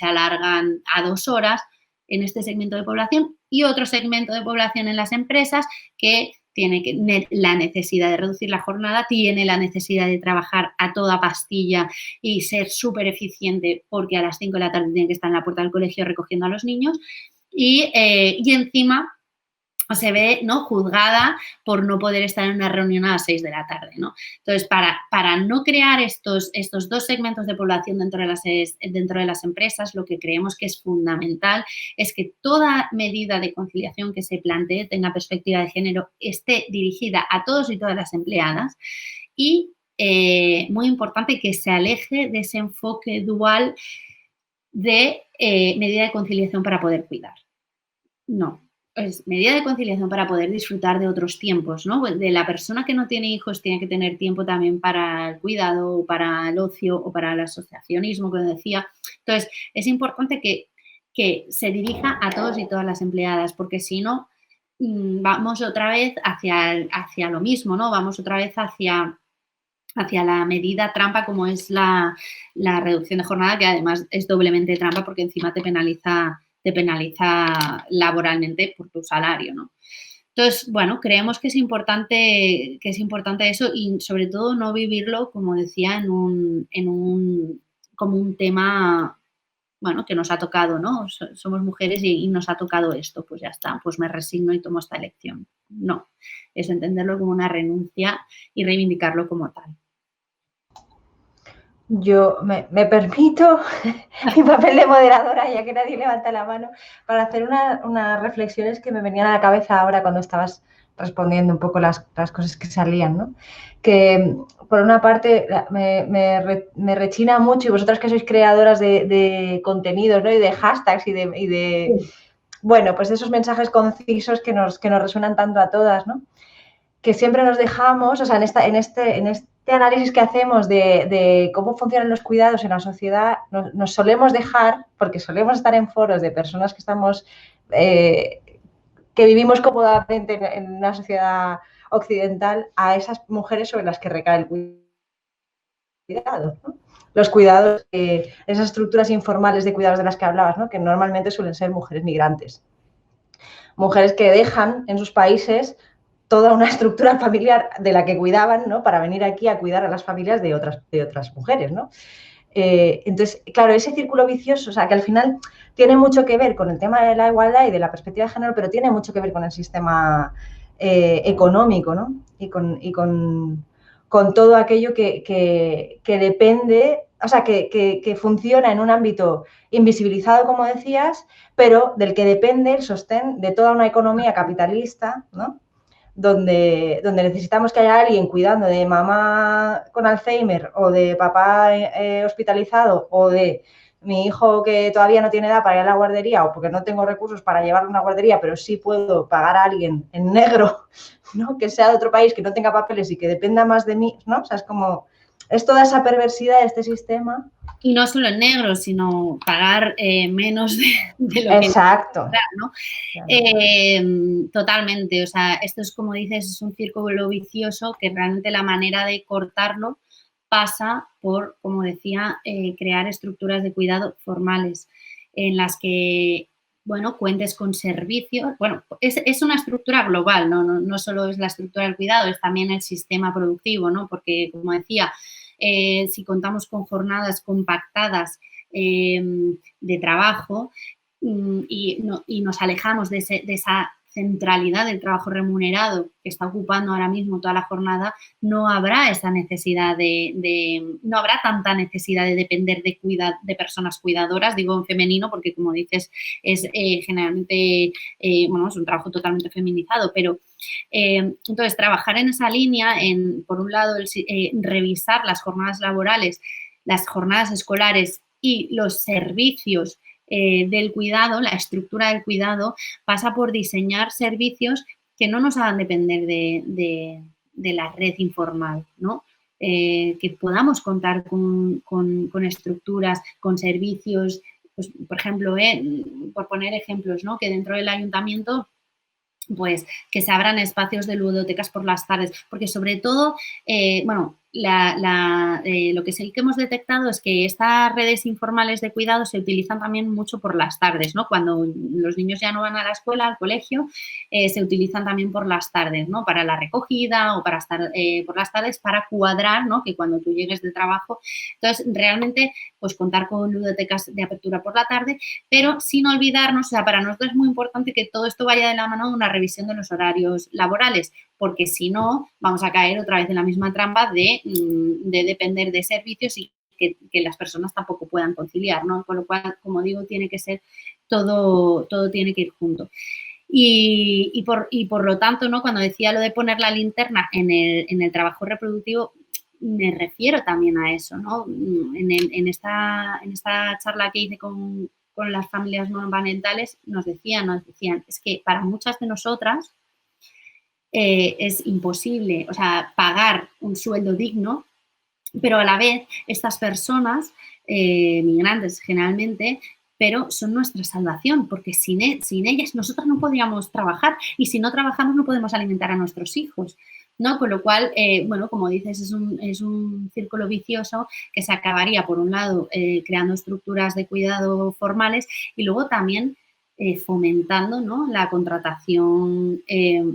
alargan a 2 horas en este segmento de población, y otro segmento de población en las empresas que tiene la necesidad de reducir la jornada, tiene la necesidad de trabajar a toda pastilla y ser súper eficiente porque a las 5 de la tarde tiene que estar en la puerta del colegio recogiendo a los niños y encima se ve, ¿no?, juzgada por no poder estar en una reunión a las 6 de la tarde, ¿no? Entonces, para no crear estos dos segmentos de población dentro de las empresas, lo que creemos que es fundamental es que toda medida de conciliación que se plantee tenga perspectiva de género, esté dirigida a todos y todas las empleadas y, muy importante, que se aleje de ese enfoque dual de medida de conciliación para poder cuidar. No. Es medida de conciliación para poder disfrutar de otros tiempos, ¿no? De la persona que no tiene hijos tiene que tener tiempo también para el cuidado, o para el ocio o para el asociacionismo, como decía. Entonces, es importante que se dirija a todos y todas las empleadas, porque si no, vamos otra vez hacia lo mismo, ¿no? Vamos otra vez hacia la medida trampa como es la reducción de jornada, que además es doblemente trampa porque encima te penaliza laboralmente por tu salario, ¿no? Entonces, bueno, creemos que es importante eso y sobre todo no vivirlo, como decía, como un tema, bueno, que nos ha tocado, ¿no? Somos mujeres y nos ha tocado esto, pues ya está, pues me resigno y tomo esta elección. No, es entenderlo como una renuncia y reivindicarlo como tal. Yo me permito mi papel de moderadora, ya que nadie levanta la mano, para hacer unas reflexiones que me venían a la cabeza ahora cuando estabas respondiendo un poco las cosas que salían, ¿no? Que por una parte me rechina mucho, y vosotras que sois creadoras de contenidos, ¿no?, y de hashtags y de bueno, pues esos mensajes concisos que nos resuenan tanto a todas, ¿no? Que siempre nos dejamos, o sea, en este análisis que hacemos de cómo funcionan los cuidados en la sociedad, nos solemos dejar, porque solemos estar en foros de personas que estamos, que vivimos cómodamente en una sociedad occidental, a esas mujeres sobre las que recae el cuidado, ¿no? Los cuidados, esas estructuras informales de cuidados de las que hablabas, ¿no?, que normalmente suelen ser mujeres migrantes. Mujeres que dejan en sus países toda una estructura familiar de la que cuidaban, ¿no?, para venir aquí a cuidar a las familias de otras mujeres, ¿no? Entonces, claro, ese círculo vicioso, o sea, que al final tiene mucho que ver con el tema de la igualdad y de la perspectiva de género, pero tiene mucho que ver con el sistema económico, ¿no? Y con todo aquello que depende, o sea, que funciona en un ámbito invisibilizado, como decías, pero del que depende el sostén de toda una economía capitalista, ¿no?, donde necesitamos que haya alguien cuidando de mamá con Alzheimer o de papá hospitalizado o de mi hijo que todavía no tiene edad para ir a la guardería o porque no tengo recursos para llevarlo a una guardería, pero sí puedo pagar a alguien en negro, ¿no?, que sea de otro país, que no tenga papeles y que dependa más de mí, ¿no? O sea, es toda esa perversidad de este sistema. Y no solo en negro, sino pagar menos de lo Exacto, que ¿no? Totalmente, o sea, esto es, como dices, es un círculo vicioso que realmente la manera de cortarlo pasa por, como decía, crear estructuras de cuidado formales en las que bueno, cuentes con servicios. Bueno, es una estructura global, no solo es la estructura del cuidado, es también el sistema productivo, ¿no? Porque, como decía, si contamos con jornadas compactadas de trabajo y nos alejamos de esa centralidad del trabajo remunerado que está ocupando ahora mismo toda la jornada, no habrá esa necesidad no habrá tanta necesidad de depender de personas cuidadoras, digo en femenino porque, como dices, es generalmente, bueno, es un trabajo totalmente feminizado, pero entonces trabajar en esa línea, por un lado, revisar las jornadas laborales, las jornadas escolares y los servicios del cuidado, la estructura del cuidado, pasa por diseñar servicios que no nos hagan depender de la red informal, ¿no? Que podamos contar con estructuras, con servicios, pues, por ejemplo, por poner ejemplos, ¿no? Que dentro del ayuntamiento, pues que se abran espacios de ludotecas por las tardes, porque sobre todo, bueno, lo que sí que hemos detectado es que estas redes informales de cuidado se utilizan también mucho por las tardes, ¿no? Cuando los niños ya no van a la escuela, al colegio, se utilizan también por las tardes, ¿no? Para la recogida o para estar por las tardes, para cuadrar, ¿no? Que cuando tú llegues de trabajo, entonces realmente, pues contar con ludotecas de apertura por la tarde, pero sin olvidarnos, o sea, para nosotros es muy importante que todo esto vaya de la mano de una revisión de los horarios laborales, porque si no, vamos a caer otra vez en la misma trampa de depender de servicios y que las personas tampoco puedan conciliar, ¿no? Con lo cual, como digo, tiene que ser todo tiene que ir junto. Y por lo tanto, ¿no? Cuando decía lo de poner la linterna en el trabajo reproductivo, me refiero también a eso, ¿no? En esta charla que hice con las familias monoparentales nos decían, es que para muchas de nosotras es imposible, o sea, pagar un sueldo digno, pero a la vez estas personas, migrantes generalmente, pero son nuestra salvación, porque sin ellas nosotros no podríamos trabajar y si no trabajamos no podemos alimentar a nuestros hijos, ¿no? Con lo cual, bueno, como dices, es un círculo vicioso que se acabaría, por un lado, creando estructuras de cuidado formales y luego también fomentando, ¿no? La contratación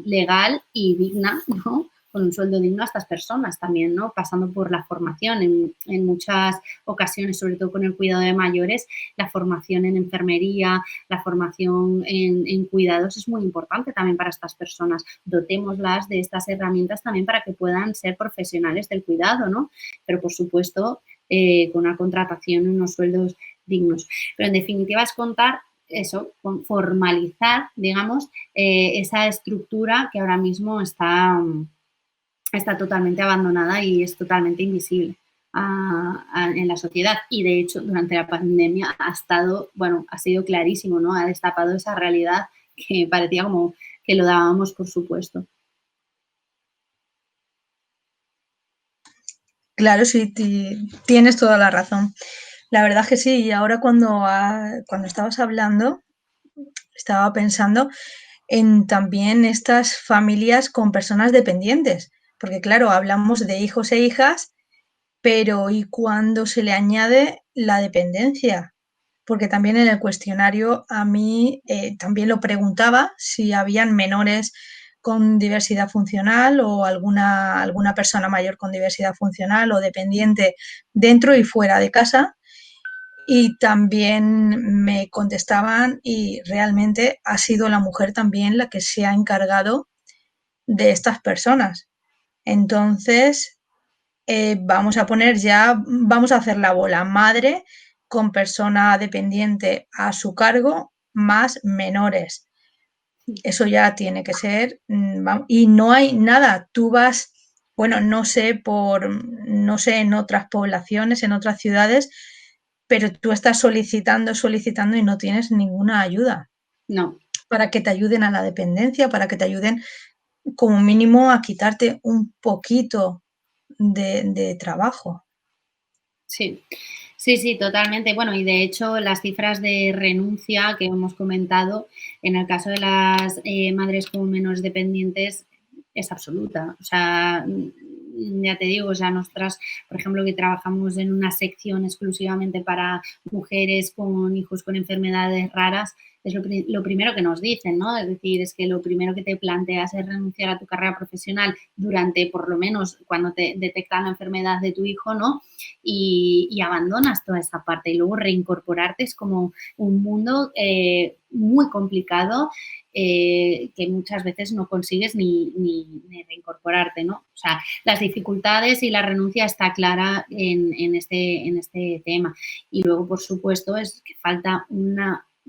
legal y digna, ¿no? Con un sueldo digno a estas personas también, ¿no? Pasando por la formación en muchas ocasiones, sobre todo con el cuidado de mayores, la formación en enfermería, la formación en cuidados es muy importante también para estas personas. Dotémoslas de estas herramientas también para que puedan ser profesionales del cuidado, ¿no? Pero, por supuesto, con una contratación y unos sueldos dignos. Pero, en definitiva, es contar eso, formalizar, digamos, esa estructura que ahora mismo está totalmente abandonada y es totalmente invisible en la sociedad. Y, de hecho, durante la pandemia ha sido clarísimo, ¿no? Ha destapado esa realidad que parecía como que lo dábamos por supuesto. Claro, sí, tienes toda la razón. La verdad es que sí, y ahora cuando estabas hablando, estaba pensando en también estas familias con personas dependientes, porque claro, hablamos de hijos e hijas, pero ¿y cuando se le añade la dependencia? Porque también en el cuestionario a mí también lo preguntaba si habían menores con diversidad funcional o alguna persona mayor con diversidad funcional o dependiente dentro y fuera de casa. Y también me contestaban y realmente ha sido la mujer también la que se ha encargado de estas personas. Entonces, vamos a hacer la bola madre con persona dependiente a su cargo más menores. Eso ya tiene que ser, y no hay nada, tú vas, bueno, no sé en otras poblaciones, en otras ciudades, pero tú estás solicitando y no tienes ninguna ayuda. No. Para que te ayuden a la dependencia, para que te ayuden como mínimo a quitarte un poquito de trabajo. Sí. Sí, totalmente. Bueno, y de hecho las cifras de renuncia que hemos comentado en el caso de las madres con menores dependientes es absoluta. O sea, ya te digo, o sea, nosotras, por ejemplo, que trabajamos en una sección exclusivamente para mujeres con hijos con enfermedades raras, es lo primero que nos dicen, ¿no? Es decir, es que lo primero que te planteas es renunciar a tu carrera profesional durante, por lo menos, cuando te detectan la enfermedad de tu hijo, ¿no? Y abandonas toda esa parte y luego reincorporarte es como un mundo muy complicado que muchas veces no consigues ni reincorporarte, ¿no? O sea, las dificultades y la renuncia está clara en este tema. Y luego, por supuesto, es que falta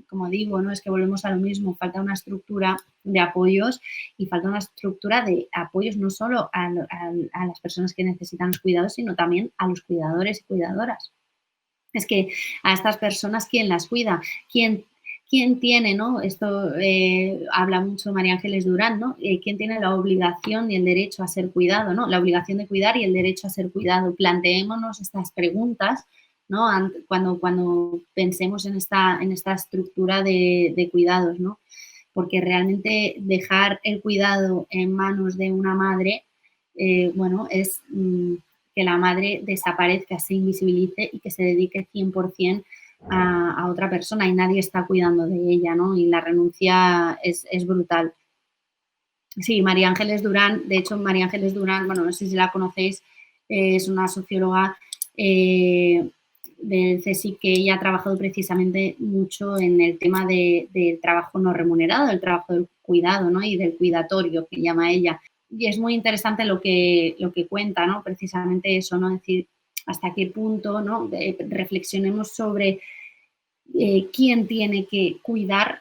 como digo, ¿no? Es que volvemos a lo mismo, falta una estructura de apoyos y falta una estructura de apoyos no solo a las personas que necesitan los cuidados, sino también a los cuidadores y cuidadoras. Es que a estas personas, ¿quién las cuida? ¿Quién tiene, ¿no? Esto habla mucho María Ángeles Durán, ¿no? ¿Quién tiene la obligación y el derecho a ser cuidado, ¿no? La obligación de cuidar y el derecho a ser cuidado. Planteémonos estas preguntas, ¿no? Cuando pensemos en esta estructura de cuidados, ¿no? Porque realmente dejar el cuidado en manos de una madre, bueno, es que la madre desaparezca, se invisibilice y que se dedique 100% a otra persona y nadie está cuidando de ella, ¿no? Y la renuncia es brutal. Sí, María Ángeles Durán, de hecho, María Ángeles Durán, bueno, no sé si la conocéis, es una socióloga del CSIC que ella ha trabajado precisamente mucho en el tema del trabajo no remunerado, del trabajo del cuidado, ¿no? Y del cuidatorio, que llama ella. Y es muy interesante lo que cuenta, ¿no? Precisamente eso, ¿no? Es decir, hasta qué punto, ¿no? Reflexionemos sobre quién tiene que cuidar,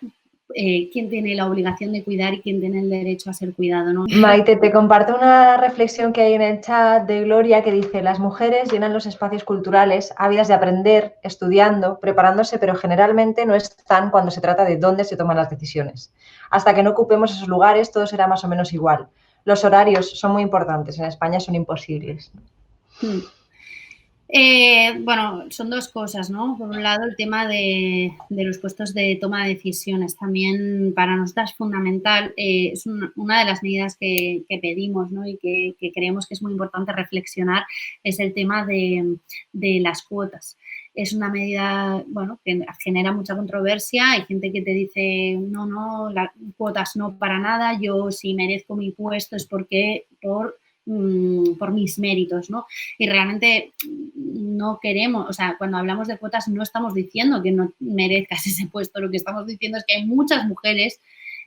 quién tiene la obligación de cuidar y quién tiene el derecho a ser cuidado, ¿no? Maite, te comparto una reflexión que hay en el chat de Gloria que dice: las mujeres llenan los espacios culturales ávidas de aprender, estudiando, preparándose, pero generalmente no están cuando se trata de dónde se toman las decisiones. Hasta que no ocupemos esos lugares, todo será más o menos igual. Los horarios son muy importantes, en España son imposibles. Bueno, son dos cosas, ¿no? Por un lado, el tema de los puestos de toma de decisiones. También para nosotras es fundamental, es una de las medidas que pedimos, ¿no? Y que creemos que es muy importante reflexionar, es el tema de las cuotas. Es una medida, bueno, que genera mucha controversia. Hay gente que te dice, no, las cuotas no para nada, yo si merezco mi puesto es porque por mis méritos, ¿no? Y realmente no queremos, o sea, cuando hablamos de cuotas no estamos diciendo que no merezcas ese puesto, lo que estamos diciendo es que hay muchas mujeres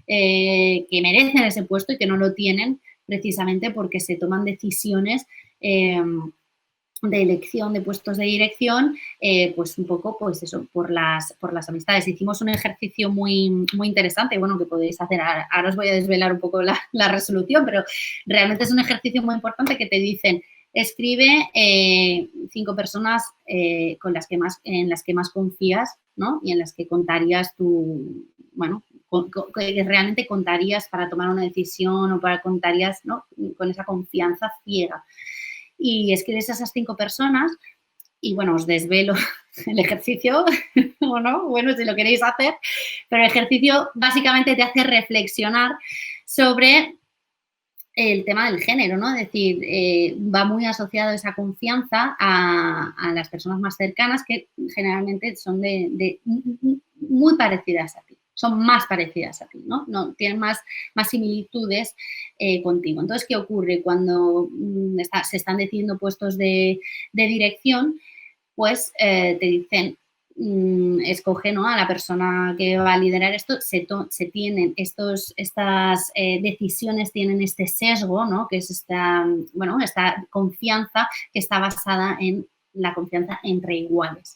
que merecen ese puesto y que no lo tienen precisamente porque se toman decisiones de elección de puestos de dirección, pues un poco, pues eso, por las amistades. Hicimos un ejercicio muy, muy interesante, bueno, que podéis hacer, ahora os voy a desvelar un poco la resolución, pero realmente es un ejercicio muy importante que te dicen, escribe 5 personas en las que más confías, ¿no? Y en las que contarías bueno, que realmente contarías para tomar una decisión o para contarías, ¿no? Con esa confianza ciega. Y escribes a esas 5 personas y, bueno, os desvelo el ejercicio, o no, bueno, si lo queréis hacer, pero el ejercicio básicamente te hace reflexionar sobre el tema del género, ¿no? Es decir, va muy asociado esa confianza a las personas más cercanas que generalmente son muy parecidas a ti. Son más parecidas a ti, ¿no? Tienen más similitudes contigo. Entonces, ¿qué ocurre? Cuando se están decidiendo puestos de dirección, pues te dicen, escoge, ¿no? A la persona que va a liderar esto, se tienen estas decisiones tienen este sesgo, ¿no? Que es esta confianza que está basada en la confianza entre iguales.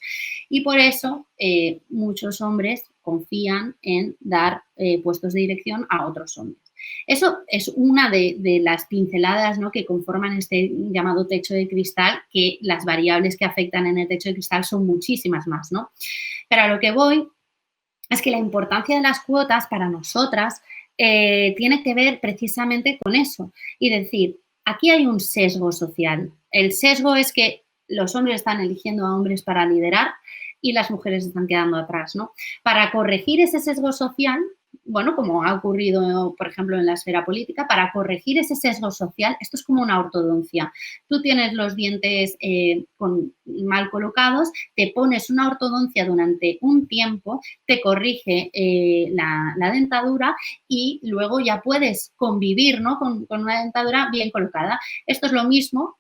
Y por eso muchos hombres confían en dar puestos de dirección a otros hombres. Eso es una de las pinceladas, ¿no? Que conforman este llamado techo de cristal, que las variables que afectan en el techo de cristal son muchísimas más, ¿no? Pero a lo que voy es que la importancia de las cuotas para nosotras tiene que ver precisamente con eso. Y decir, aquí hay un sesgo social. El sesgo es que los hombres están eligiendo a hombres para liderar y las mujeres están quedando atrás, ¿no? Para corregir ese sesgo social, bueno, como ha ocurrido, por ejemplo, en la esfera política, para corregir ese sesgo social. Esto es como una ortodoncia. Tú tienes los dientes mal colocados, te pones una ortodoncia durante un tiempo, te corrige la dentadura y luego ya puedes convivir, ¿no?, con una dentadura bien colocada. Esto es lo mismo,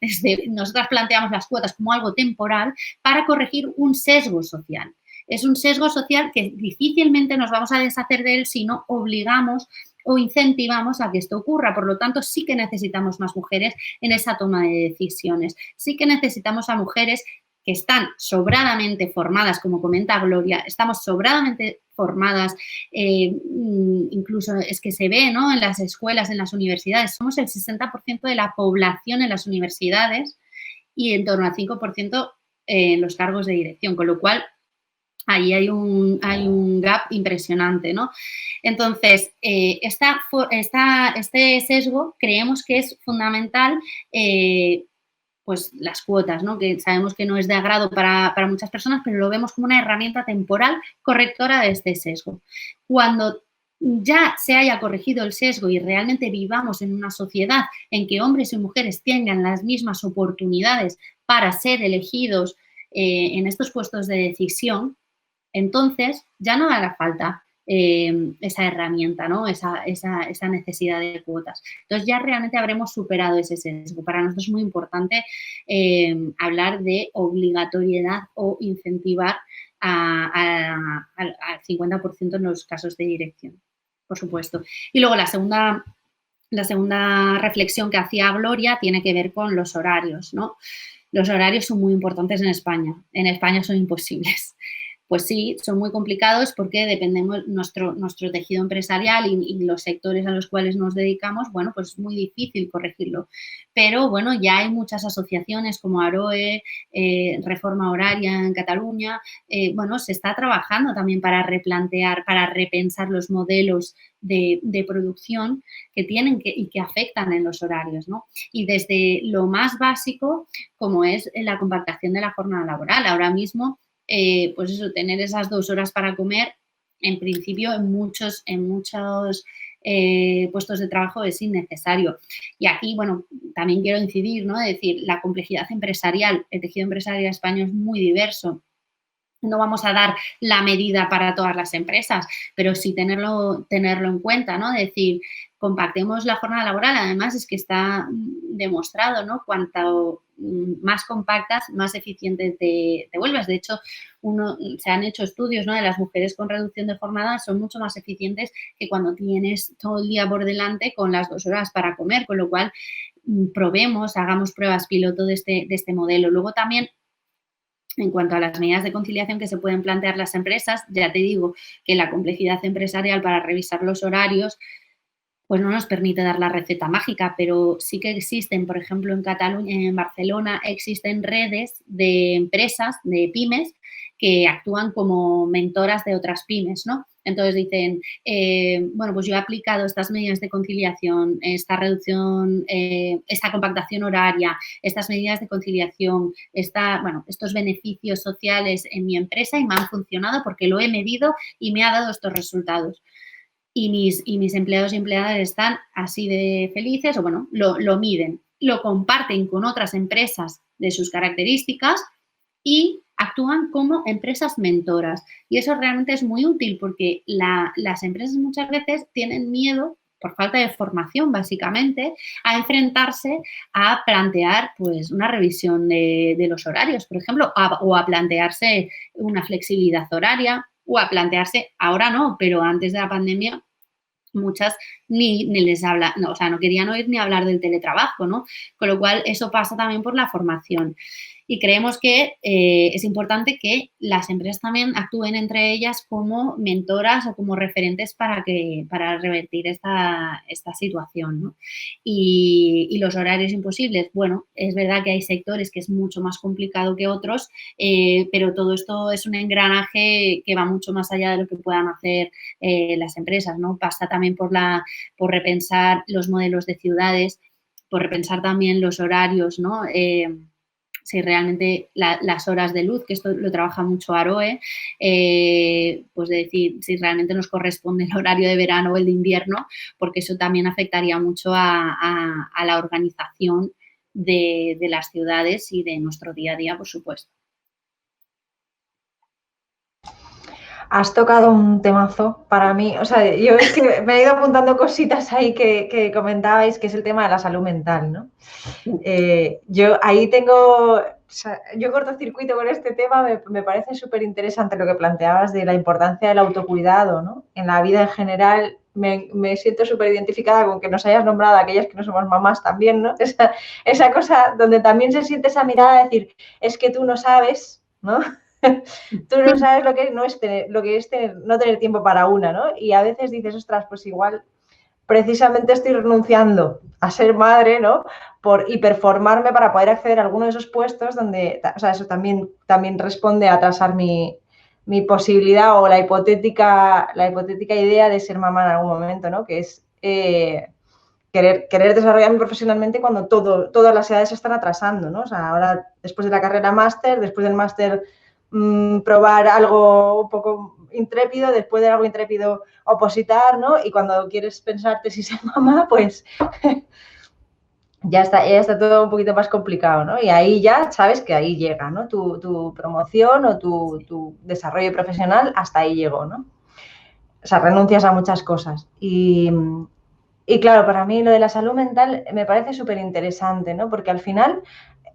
nosotras planteamos las cuotas como algo temporal para corregir un sesgo social. Es un sesgo social que difícilmente nos vamos a deshacer de él si no obligamos o incentivamos a que esto ocurra. Por lo tanto, sí que necesitamos más mujeres en esa toma de decisiones. Sí que necesitamos a mujeres que están sobradamente formadas, como comenta Gloria, estamos sobradamente formadas, incluso es que se ve, ¿no?, en las escuelas, en las universidades. Somos el 60% de la población en las universidades y en torno al 5% en los cargos de dirección, con lo cual ahí hay un gap impresionante, ¿no? Entonces, este sesgo creemos que es fundamental, pues las cuotas, ¿no?, que sabemos que no es de agrado para muchas personas, pero lo vemos como una herramienta temporal correctora de este sesgo. Cuando ya se haya corregido el sesgo y realmente vivamos en una sociedad en que hombres y mujeres tengan las mismas oportunidades para ser elegidos en estos puestos de decisión, entonces ya no hará falta esa herramienta, ¿no?, esa necesidad de cuotas. Entonces ya realmente habremos superado ese sesgo. Para nosotros es muy importante hablar de obligatoriedad o incentivar al 50% en los casos de dirección, por supuesto. Y luego la segunda reflexión que hacía Gloria tiene que ver con los horarios, ¿no? Los horarios son muy importantes en España. En España son imposibles. Pues sí, son muy complicados porque dependemos nuestro tejido empresarial y los sectores a los cuales nos dedicamos, bueno, pues es muy difícil corregirlo. Pero, bueno, ya hay muchas asociaciones como AROE, Reforma Horaria en Cataluña, bueno, se está trabajando también para replantear, para repensar los modelos de producción que tienen y que afectan en los horarios, ¿no? Y desde lo más básico, como es la compactación de la jornada laboral. Ahora mismo, pues eso, tener esas 2 horas para comer, en principio en muchos puestos de trabajo es innecesario. Y aquí, bueno, también quiero incidir, ¿no?, es decir, la complejidad empresarial, el tejido empresarial español es muy diverso. No vamos a dar la medida para todas las empresas, pero sí tenerlo en cuenta, ¿no? Es decir, compactemos la jornada laboral. Además, es que está demostrado, ¿no?, cuanto más compactas, más eficiente te vuelves. De hecho, se han hecho estudios, ¿no?, de las mujeres con reducción de jornada son mucho más eficientes que cuando tienes todo el día por delante con las 2 horas para comer, con lo cual probemos, hagamos pruebas piloto de este modelo. Luego también, en cuanto a las medidas de conciliación que se pueden plantear las empresas, ya te digo que la complejidad empresarial para revisar los horarios pues no nos permite dar la receta mágica, pero sí que existen, por ejemplo, en Cataluña, en Barcelona, existen redes de empresas, de pymes, que actúan como mentoras de otras pymes, ¿no? Entonces dicen, bueno, pues yo he aplicado estas medidas de conciliación, esta reducción, esta compactación horaria, estas medidas de conciliación, estos beneficios sociales en mi empresa y me han funcionado porque lo he medido y me ha dado estos resultados. Y mis empleados y empleadas están así de felices, o bueno, lo miden, lo comparten con otras empresas de sus características y actúan como empresas mentoras. Y eso realmente es muy útil porque las empresas muchas veces tienen miedo, por falta de formación básicamente, a enfrentarse a plantear pues una revisión de los horarios, por ejemplo, o a plantearse una flexibilidad horaria, o a plantearse, ahora no, pero antes de la pandemia, muchas ni les habla, no, o sea, no querían oír ni hablar del teletrabajo, ¿no? Con lo cual, eso pasa también por la formación. Y creemos que es importante que las empresas también actúen entre ellas como mentoras o como referentes para revertir esta situación, ¿no? Y los horarios imposibles, bueno, es verdad que hay sectores que es mucho más complicado que otros, pero todo esto es un engranaje que va mucho más allá de lo que puedan hacer las empresas, ¿no? Pasa también por repensar los modelos de ciudades, por repensar también los horarios, ¿no? si realmente las horas de luz, que esto lo trabaja mucho Aroe, pues de decir si realmente nos corresponde el horario de verano o el de invierno, porque eso también afectaría mucho a la organización de las ciudades y de nuestro día a día, por supuesto. Has tocado un temazo para mí, o sea, yo es que me he ido apuntando cositas ahí que comentabais, que es el tema de la salud mental, ¿no? Yo ahí tengo, o sea, yo cortocircuito con este tema, me parece súper interesante lo que planteabas de la importancia del autocuidado, ¿no? En la vida en general me siento súper identificada con que nos hayas nombrado a aquellas que no somos mamás también, ¿no? Esa cosa donde también se siente esa mirada de decir, es que tú no sabes, ¿no? Tú no sabes lo que es no tener tiempo para una, ¿no? Y a veces dices, ostras, pues igual precisamente estoy renunciando a ser madre, ¿no? Por hiperformarme para poder acceder a alguno de esos puestos donde, o sea, eso también responde a atrasar mi posibilidad o la hipotética idea de ser mamá en algún momento, ¿no? Que es querer desarrollarme profesionalmente cuando todas las edades se están atrasando, ¿no? O sea, ahora después de la carrera máster, después del máster probar algo un poco intrépido, después de algo intrépido opositar, ¿no? Y cuando quieres pensarte si ser mamá, pues ya está todo un poquito más complicado, ¿no? Y ahí ya sabes que ahí llega, ¿no? Tu promoción o tu desarrollo profesional, hasta ahí llegó, ¿no? O sea, renuncias a muchas cosas. Y claro, para mí lo de la salud mental me parece súper interesante, ¿no? Porque al final,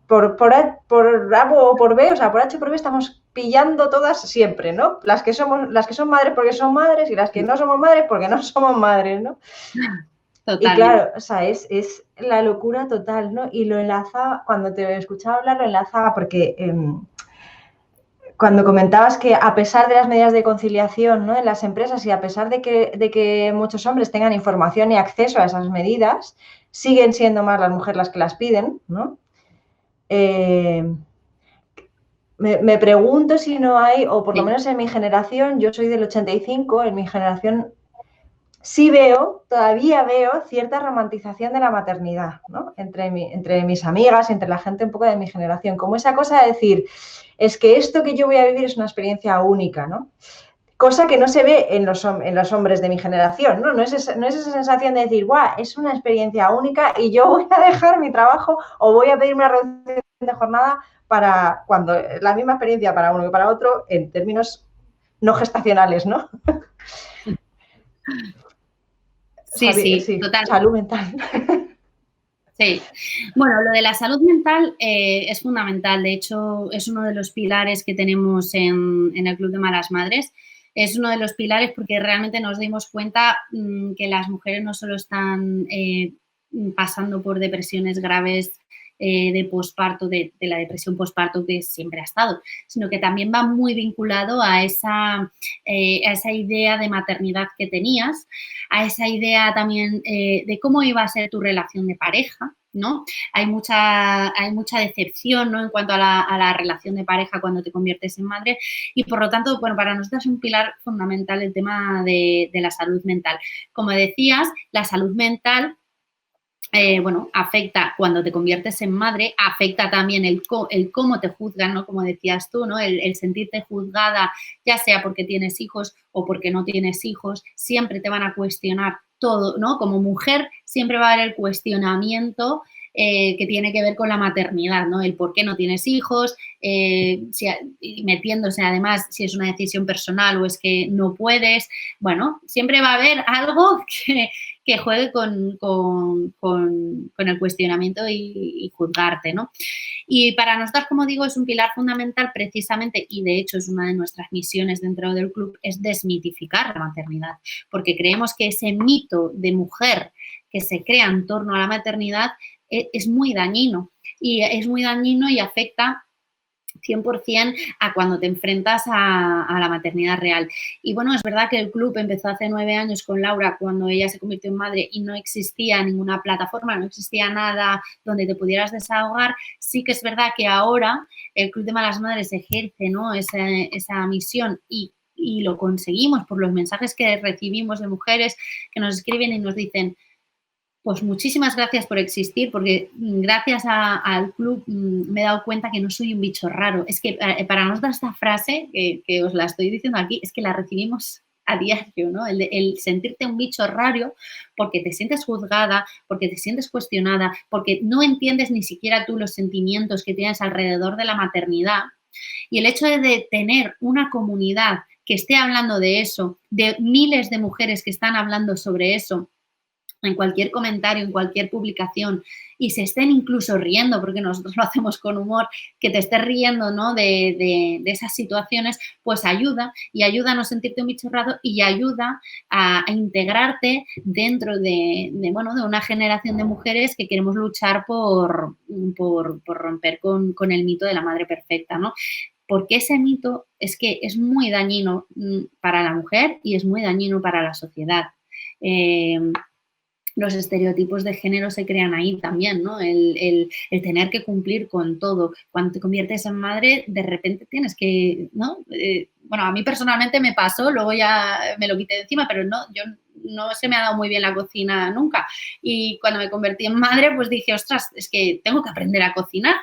por A o por B, o sea, por H o por B estamos pillando todas siempre, ¿no? Las que son madres porque son madres y las que no somos madres porque no somos madres, ¿no? Totalmente. Y claro, o sea, es la locura total, ¿no? Y lo enlazaba, cuando te escuchaba hablar, lo enlazaba porque cuando comentabas que a pesar de las medidas de conciliación, ¿no?, en las empresas y a pesar de que muchos hombres tengan información y acceso a esas medidas, siguen siendo más las mujeres las que las piden, ¿no? Me pregunto si no hay, o por lo menos en mi generación, yo soy del 85, en mi generación sí todavía veo cierta romantización de la maternidad, ¿no? Entre mis amigas, entre la gente un poco de mi generación, como esa cosa de decir, es que esto que yo voy a vivir es una experiencia única, ¿no? Cosa que no se ve en los hombres de mi generación, ¿no? No es esa sensación de decir, ¡guau!, es una experiencia única y yo voy a dejar mi trabajo o voy a pedir una reducción de jornada para cuando la misma experiencia para uno que para otro en términos no gestacionales, ¿no? Sí, total. Salud mental. Sí. Bueno, lo de la salud mental es fundamental. De hecho, es uno de los pilares que tenemos en el Club de Malas Madres. Es uno de los pilares porque realmente nos dimos cuenta que las mujeres no solo están pasando por depresiones graves de posparto, de la depresión posparto que siempre ha estado, sino que también va muy vinculado a esa idea de maternidad que tenías, a esa idea también de cómo iba a ser tu relación de pareja, ¿no? Hay mucha decepción, ¿no?, en cuanto a la relación de pareja cuando te conviertes en madre y, por lo tanto, bueno, para nosotros es un pilar fundamental el tema de la salud mental. Como decías, la salud mental afecta cuando te conviertes en madre, afecta también el cómo te juzgan, ¿no? Como decías tú, ¿no? El sentirte juzgada, ya sea porque tienes hijos o porque no tienes hijos, siempre te van a cuestionar todo, ¿no? Como mujer siempre va a haber el cuestionamiento que tiene que ver con la maternidad, ¿no? El por qué no tienes hijos, metiéndose además si es una decisión personal o es que no puedes. Bueno, siempre va a haber algo que juegue con el cuestionamiento y juzgarte, ¿no? Y para nosotros, como digo, es un pilar fundamental precisamente, y de hecho es una de nuestras misiones dentro del club, es desmitificar la maternidad, porque creemos que ese mito de mujer que se crea en torno a la maternidad es muy dañino, y afecta 100% a cuando te enfrentas a la maternidad real. Y bueno, es verdad que el club empezó hace 9 años con Laura cuando ella se convirtió en madre y no existía ninguna plataforma, no existía nada donde te pudieras desahogar. Sí que es verdad que ahora el Club de Malas Madres ejerce, ¿no?, esa misión y lo conseguimos por los mensajes que recibimos de mujeres que nos escriben y nos dicen: Pues muchísimas gracias por existir, porque gracias al club me he dado cuenta que no soy un bicho raro. Es que para nosotros esta frase, que os la estoy diciendo aquí, es que la recibimos a diario, ¿no? El sentirte un bicho raro porque te sientes juzgada, porque te sientes cuestionada, porque no entiendes ni siquiera tú los sentimientos que tienes alrededor de la maternidad. Y el hecho de tener una comunidad que esté hablando de eso, de miles de mujeres que están hablando sobre eso, en cualquier comentario, en cualquier publicación, y se estén incluso riendo, porque nosotros lo hacemos con humor, que te estés riendo, ¿no?, de esas situaciones, pues ayuda, y ayuda a no sentirte un bicho raro y ayuda a integrarte dentro bueno, de una generación de mujeres que queremos luchar por romper con el mito de la madre perfecta, ¿no? Porque ese mito es que es muy dañino para la mujer y es muy dañino para la sociedad. Los estereotipos de género se crean ahí también, ¿no? El tener que cumplir con todo. Cuando te conviertes en madre, de repente tienes que, ¿no? Bueno, a mí personalmente me pasó, luego ya me lo quité de encima, pero no, yo no se me ha dado muy bien la cocina nunca. Y cuando me convertí en madre, pues dije, ostras, es que tengo que aprender a cocinar.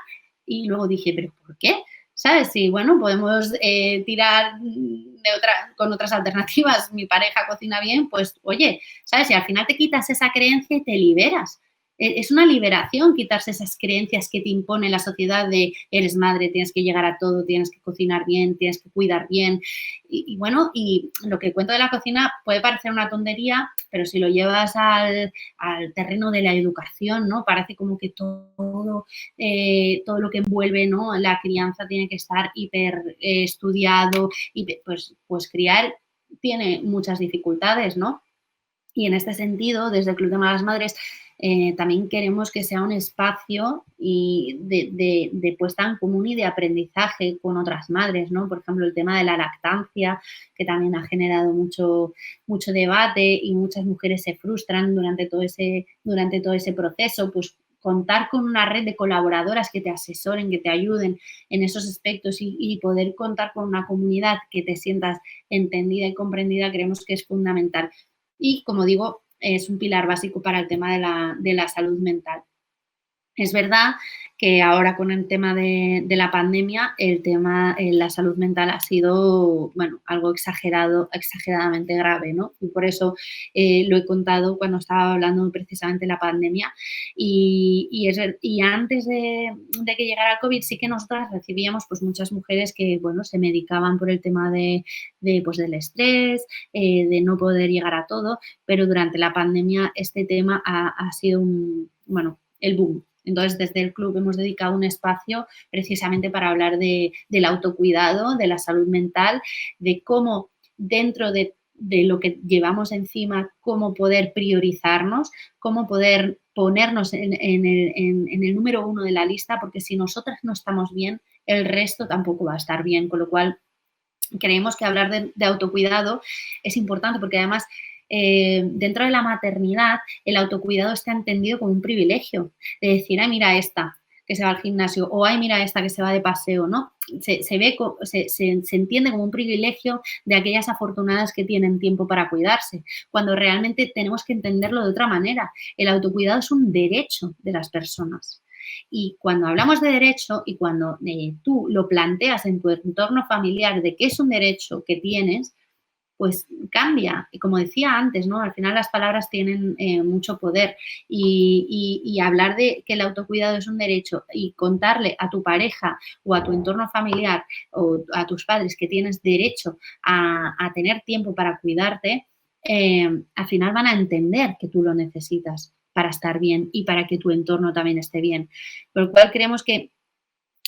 Y luego dije, ¿pero por qué? ¿Sabes? Y bueno, podemos tirar con otras alternativas. Mi pareja cocina bien, pues oye, ¿sabes? Y al final te quitas esa creencia y te liberas. Es una liberación quitarse esas creencias que te impone la sociedad de eres madre, tienes que llegar a todo, tienes que cocinar bien, tienes que cuidar bien. Y bueno, y lo que cuento de la cocina puede parecer una tontería, pero si lo llevas al terreno de la educación, ¿no? Parece como que todo lo que envuelve, ¿no?, la crianza tiene que estar hiper estudiado, pues criar tiene muchas dificultades, ¿no? Y en este sentido, desde el Club de Malas Madres, también queremos que sea un espacio de puesta en común y de aprendizaje con otras madres, ¿no? Por ejemplo, el tema de la lactancia, que también ha generado mucho debate y muchas mujeres se frustran durante todo ese proceso, pues contar con una red de colaboradoras que te asesoren, que te ayuden en esos aspectos y poder contar con una comunidad que te sientas entendida y comprendida, creemos que es fundamental. Y, como digo, es un pilar básico para el tema de la salud mental. Es verdad que ahora con el tema de la pandemia, el tema la salud mental ha sido, bueno, algo exageradamente grave, ¿no? Y por eso lo he contado cuando estaba hablando precisamente de la pandemia. Y antes de que llegara el COVID, sí que nosotras recibíamos pues muchas mujeres que, bueno, se medicaban por el tema pues, del estrés, de no poder llegar a todo, pero durante la pandemia este tema ha sido el boom. Entonces, desde el club hemos dedicado un espacio precisamente para hablar del autocuidado, de la salud mental, de cómo dentro de lo que llevamos encima, cómo poder priorizarnos, cómo poder ponernos en el número 1 de la lista, porque si nosotras no estamos bien, el resto tampoco va a estar bien, con lo cual creemos que hablar de autocuidado es importante porque además dentro de la maternidad el autocuidado está entendido como un privilegio, de decir, ay, mira esta que se va al gimnasio o ay, mira esta que se va de paseo, ¿no? Se entiende como un privilegio de aquellas afortunadas que tienen tiempo para cuidarse, cuando realmente tenemos que entenderlo de otra manera. El autocuidado es un derecho de las personas. Y cuando hablamos de derecho y cuando tú lo planteas en tu entorno familiar de que es un derecho que tienes, pues cambia. Y como decía antes, ¿no? Al final las palabras tienen mucho poder y hablar de que el autocuidado es un derecho y contarle a tu pareja o a tu entorno familiar o a tus padres que tienes derecho a tener tiempo para cuidarte, al final van a entender que tú lo necesitas para estar bien y para que tu entorno también esté bien. Por lo cual creemos que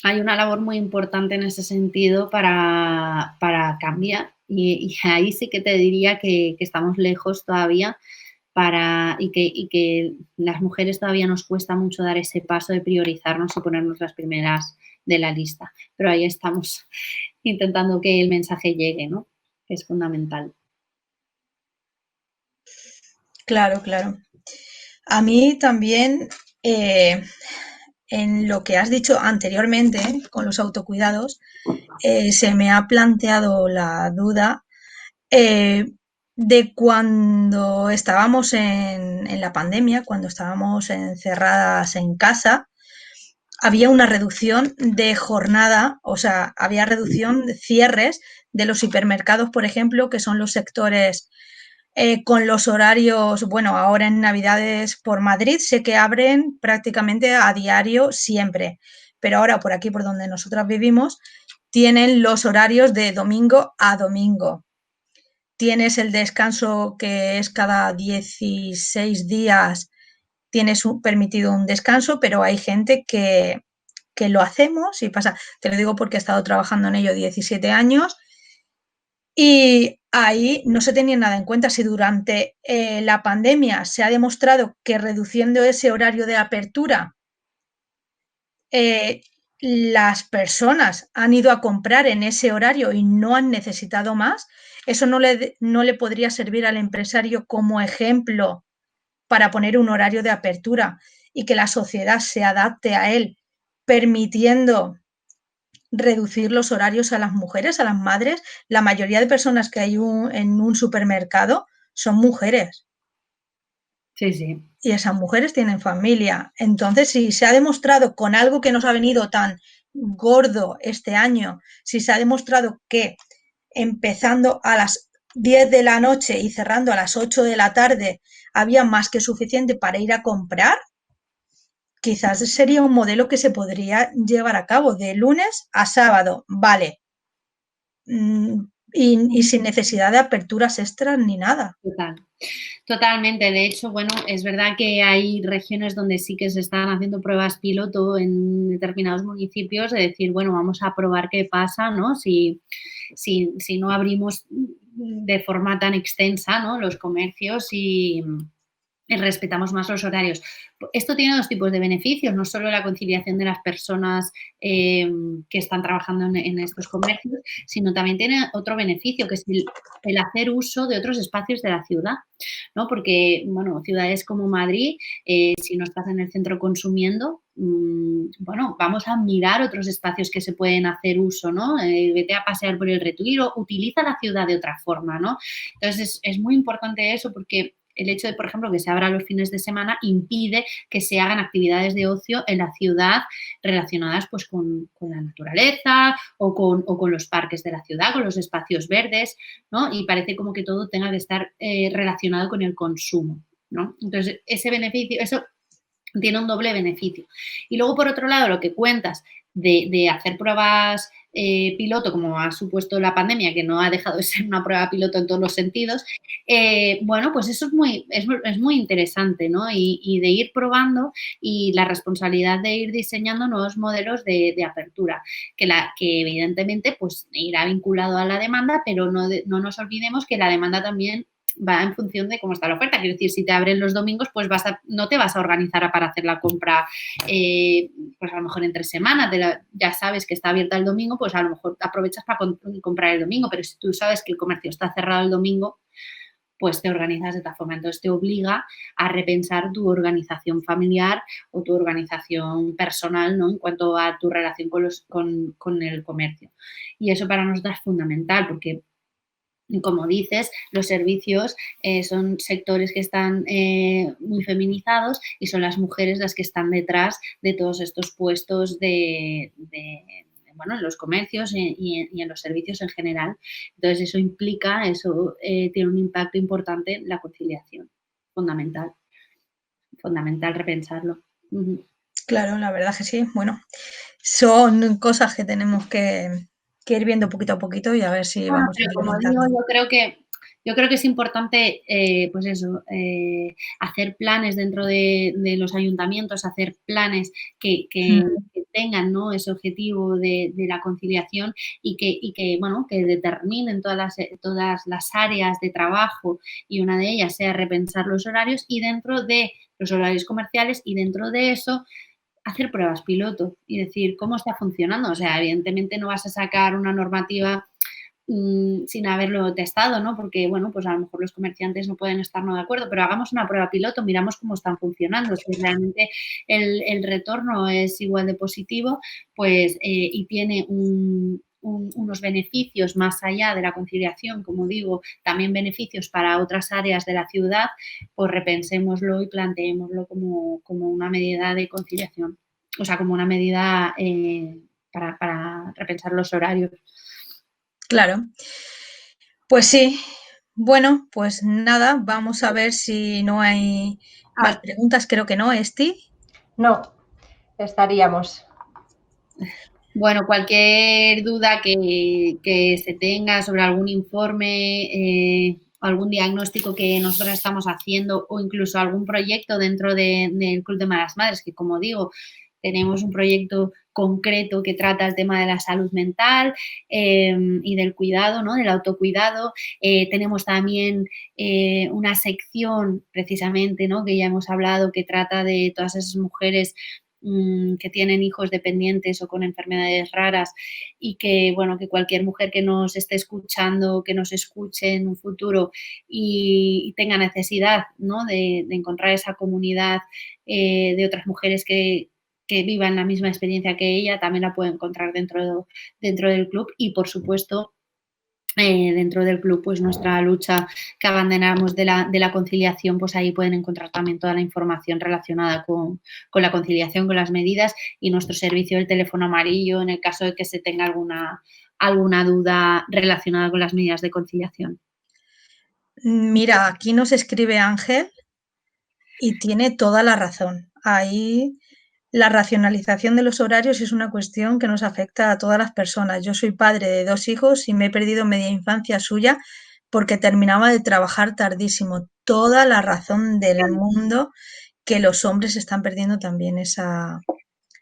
hay una labor muy importante en ese sentido para cambiar y ahí sí que te diría que estamos lejos todavía y que las mujeres todavía nos cuesta mucho dar ese paso de priorizarnos y ponernos las primeras de la lista. Pero ahí estamos intentando que el mensaje llegue, ¿no? Que es fundamental. Claro, claro. A mí también, en lo que has dicho anteriormente, con los autocuidados, se me ha planteado la duda de cuando estábamos en la pandemia, cuando estábamos encerradas en casa, había una reducción de jornada, o sea, había reducción de cierres de los hipermercados, por ejemplo, que son los sectores con los horarios, bueno, ahora en Navidades por Madrid sé que abren prácticamente a diario siempre, pero ahora por aquí, por donde nosotras vivimos, tienen los horarios de domingo a domingo. Tienes el descanso que es cada 16 días, tienes permitido un descanso, pero hay gente que lo hacemos y pasa, te lo digo porque he estado trabajando en ello 17 años y ahí no se tenía nada en cuenta. Si durante la pandemia se ha demostrado que reduciendo ese horario de apertura, las personas han ido a comprar en ese horario y no han necesitado más, eso no le podría servir al empresario como ejemplo para poner un horario de apertura y que la sociedad se adapte a él, permitiendo reducir los horarios a las mujeres, a las madres. La mayoría de personas que hay en un supermercado son mujeres. Sí, sí. Y esas mujeres tienen familia. Entonces, si se ha demostrado con algo que nos ha venido tan gordo este año, si se ha demostrado que empezando a las 10 de la noche y cerrando a las 8 de la tarde había más que suficiente para ir a comprar, quizás sería un modelo que se podría llevar a cabo de lunes a sábado, vale, y sin necesidad de aperturas extras ni nada. Total. Totalmente. De hecho, bueno, es verdad que hay regiones donde sí que se están haciendo pruebas piloto en determinados municipios de decir, bueno, vamos a probar qué pasa, ¿no? Si no abrimos de forma tan extensa, ¿no?, los comercios y respetamos más los horarios. Esto tiene dos tipos de beneficios, no solo la conciliación de las personas que están trabajando en estos comercios, sino también tiene otro beneficio, que es el hacer uso de otros espacios de la ciudad, ¿no? Porque, bueno, ciudades como Madrid, si no estás en el centro consumiendo, bueno, vamos a mirar otros espacios que se pueden hacer uso, ¿no? Vete a pasear por el Retiro, utiliza la ciudad de otra forma, ¿no? Entonces, es muy importante eso porque el hecho de, por ejemplo, que se abra los fines de semana impide que se hagan actividades de ocio en la ciudad relacionadas pues, con la naturaleza o con los parques de la ciudad, con los espacios verdes, ¿no? Y parece como que todo tenga que estar relacionado con el consumo, ¿no? Entonces, ese beneficio, eso tiene un doble beneficio. Y luego, por otro lado, lo que cuentas de hacer pruebas piloto, como ha supuesto la pandemia, que no ha dejado de ser una prueba piloto en todos los sentidos, bueno, pues eso es muy interesante, ¿no? Y de ir probando y la responsabilidad de ir diseñando nuevos modelos de apertura, que evidentemente pues irá vinculado a la demanda, pero no nos olvidemos que la demanda también va en función de cómo está la oferta. Quiero decir, si te abren los domingos, pues no te vas a organizar para hacer la compra, pues a lo mejor entre semanas, ya sabes que está abierta el domingo, pues a lo mejor aprovechas para comprar el domingo, pero si tú sabes que el comercio está cerrado el domingo, pues te organizas de esta forma. Entonces te obliga a repensar tu organización familiar o tu organización personal, ¿no?, en cuanto a tu relación con el comercio. Y eso para nosotros es fundamental porque, como dices, los servicios son sectores que están muy feminizados y son las mujeres las que están detrás de todos estos puestos bueno, en los comercios y en los servicios en general. Entonces, eso tiene un impacto importante en la conciliación. Fundamental repensarlo. Uh-huh. Claro, la verdad que sí. Bueno, son cosas que tenemos que ir viendo poquito a poquito y a ver si vamos a como digo, yo creo que es importante, pues eso, hacer planes dentro de los ayuntamientos, hacer planes que tengan, ¿no?, ese objetivo de la conciliación y que bueno, que determinen todas las áreas de trabajo y una de ellas sea repensar los horarios y dentro de los horarios comerciales y dentro de eso hacer pruebas piloto y decir cómo está funcionando. O sea, evidentemente no vas a sacar una normativa sin haberlo testado, ¿no? Porque, bueno, pues a lo mejor los comerciantes no pueden estar no de acuerdo, pero hagamos una prueba piloto, miramos cómo están funcionando. Si realmente el retorno es igual de positivo, pues y tiene un unos beneficios más allá de la conciliación, como digo, también beneficios para otras áreas de la ciudad, pues repensémoslo y planteémoslo como una medida de conciliación, o sea, como una medida para repensar los horarios. Claro. Pues sí. Bueno, pues nada, vamos a ver si no hay más preguntas. Creo que no, Esti. No, estaríamos. Bueno, cualquier duda que se tenga sobre algún informe, algún diagnóstico que nosotros estamos haciendo o incluso algún proyecto dentro del Club de Malas Madres, que como digo, tenemos un proyecto concreto que trata el tema de la salud mental y del cuidado, ¿no? Del autocuidado. Tenemos también una sección precisamente, ¿no? Que ya hemos hablado, que trata de todas esas mujeres que tienen hijos dependientes o con enfermedades raras y que, bueno, que cualquier mujer que nos esté escuchando, que nos escuche en un futuro y tenga necesidad, ¿no? de encontrar esa comunidad de otras mujeres que vivan la misma experiencia que ella, también la puede encontrar dentro del club y, por supuesto, dentro del club, pues nuestra lucha que abandonamos de la conciliación, pues ahí pueden encontrar también toda la información relacionada con la conciliación, con las medidas y nuestro servicio del teléfono amarillo en el caso de que se tenga alguna duda relacionada con las medidas de conciliación. Mira, aquí nos escribe Ángel y tiene toda la razón. Ahí la racionalización de los horarios es una cuestión que nos afecta a todas las personas. Yo soy padre de 2 hijos y me he perdido media infancia suya porque terminaba de trabajar tardísimo. Toda la razón del mundo que los hombres están perdiendo también esa...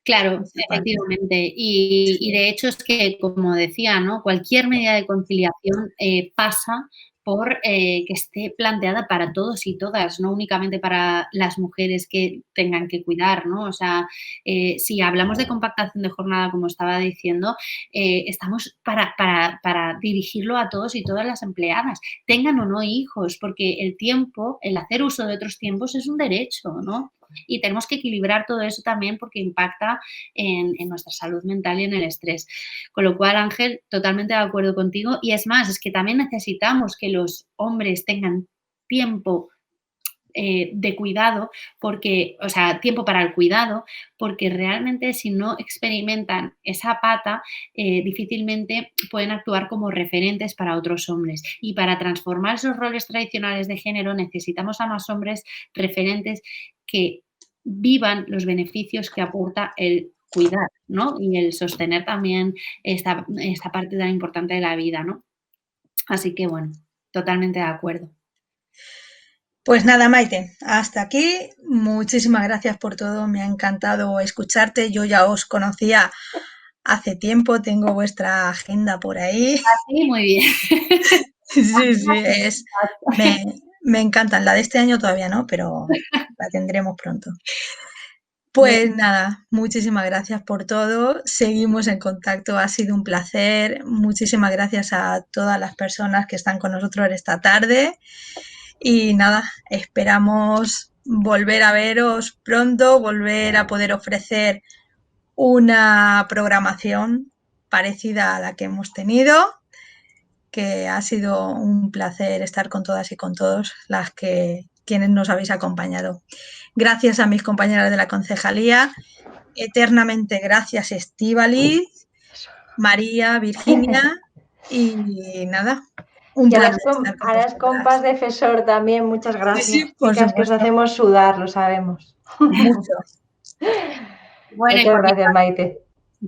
Claro, efectivamente. Y de hecho es que, como decía, ¿no? Cualquier medida de conciliación pasa por que esté planteada para todos y todas, no únicamente para las mujeres que tengan que cuidar, ¿no? O sea, si hablamos de compactación de jornada, como estaba diciendo, estamos para dirigirlo a todos y todas las empleadas, tengan o no hijos, porque el tiempo, el hacer uso de otros tiempos es un derecho, ¿no? Y tenemos que equilibrar todo eso también porque impacta en nuestra salud mental y en el estrés. Con lo cual, Ángel, totalmente de acuerdo contigo. Y es más, es que también necesitamos que los hombres tengan tiempo de cuidado, porque, o sea, tiempo para el cuidado, porque realmente si no experimentan esa pata, difícilmente pueden actuar como referentes para otros hombres. Y para transformar esos roles tradicionales de género necesitamos a más hombres referentes que vivan los beneficios que aporta el cuidar, ¿no? Y el sostener también esta parte tan importante de la vida, ¿no? Así que, bueno, totalmente de acuerdo. Pues nada, Maite, hasta aquí. Muchísimas gracias por todo. Me ha encantado escucharte. Yo ya os conocía hace tiempo, tengo vuestra agenda por ahí. Así, muy bien. Sí, me encantan. La de este año todavía no, pero la tendremos pronto. Pues nada, muchísimas gracias por todo. Seguimos en contacto, ha sido un placer. Muchísimas gracias a todas las personas que están con nosotros esta tarde. Y nada, esperamos volver a veros pronto, volver a poder ofrecer una programación parecida a la que hemos tenido, que ha sido un placer estar con todas y con todos quienes nos habéis acompañado. Gracias a mis compañeras de la concejalía, eternamente gracias Estíbaliz, María, Virginia y nada. Y a las compas de FESOR también, muchas gracias. Sí, por chicas, que os hacemos sudar, lo sabemos. Mucho. Bueno, muchas gracias, Maite.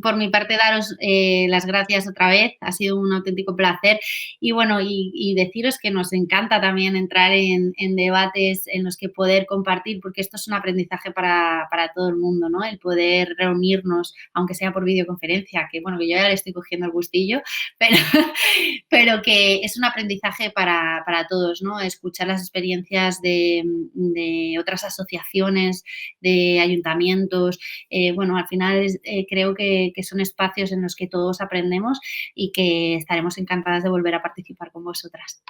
Por mi parte, daros las gracias otra vez. Ha sido un auténtico placer. Y bueno, y deciros que nos encanta también entrar en debates en los que poder compartir, porque esto es un aprendizaje para todo el mundo, ¿no? El poder reunirnos, aunque sea por videoconferencia, que bueno, que yo ya le estoy cogiendo el gustillo, pero que es un aprendizaje para todos, ¿no? Escuchar las experiencias de otras asociaciones, de ayuntamientos. Bueno, al final creo que son espacios en los que todos aprendemos y que estaremos encantadas de volver a participar con vosotras.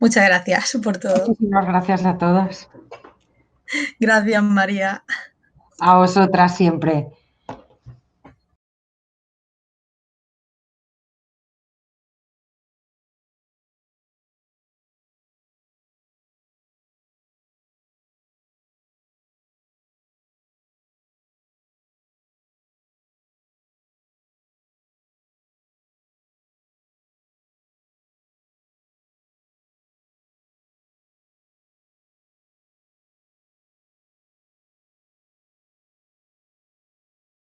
Muchas gracias por todo. Muchísimas gracias a todos. Gracias, María. A vosotras siempre.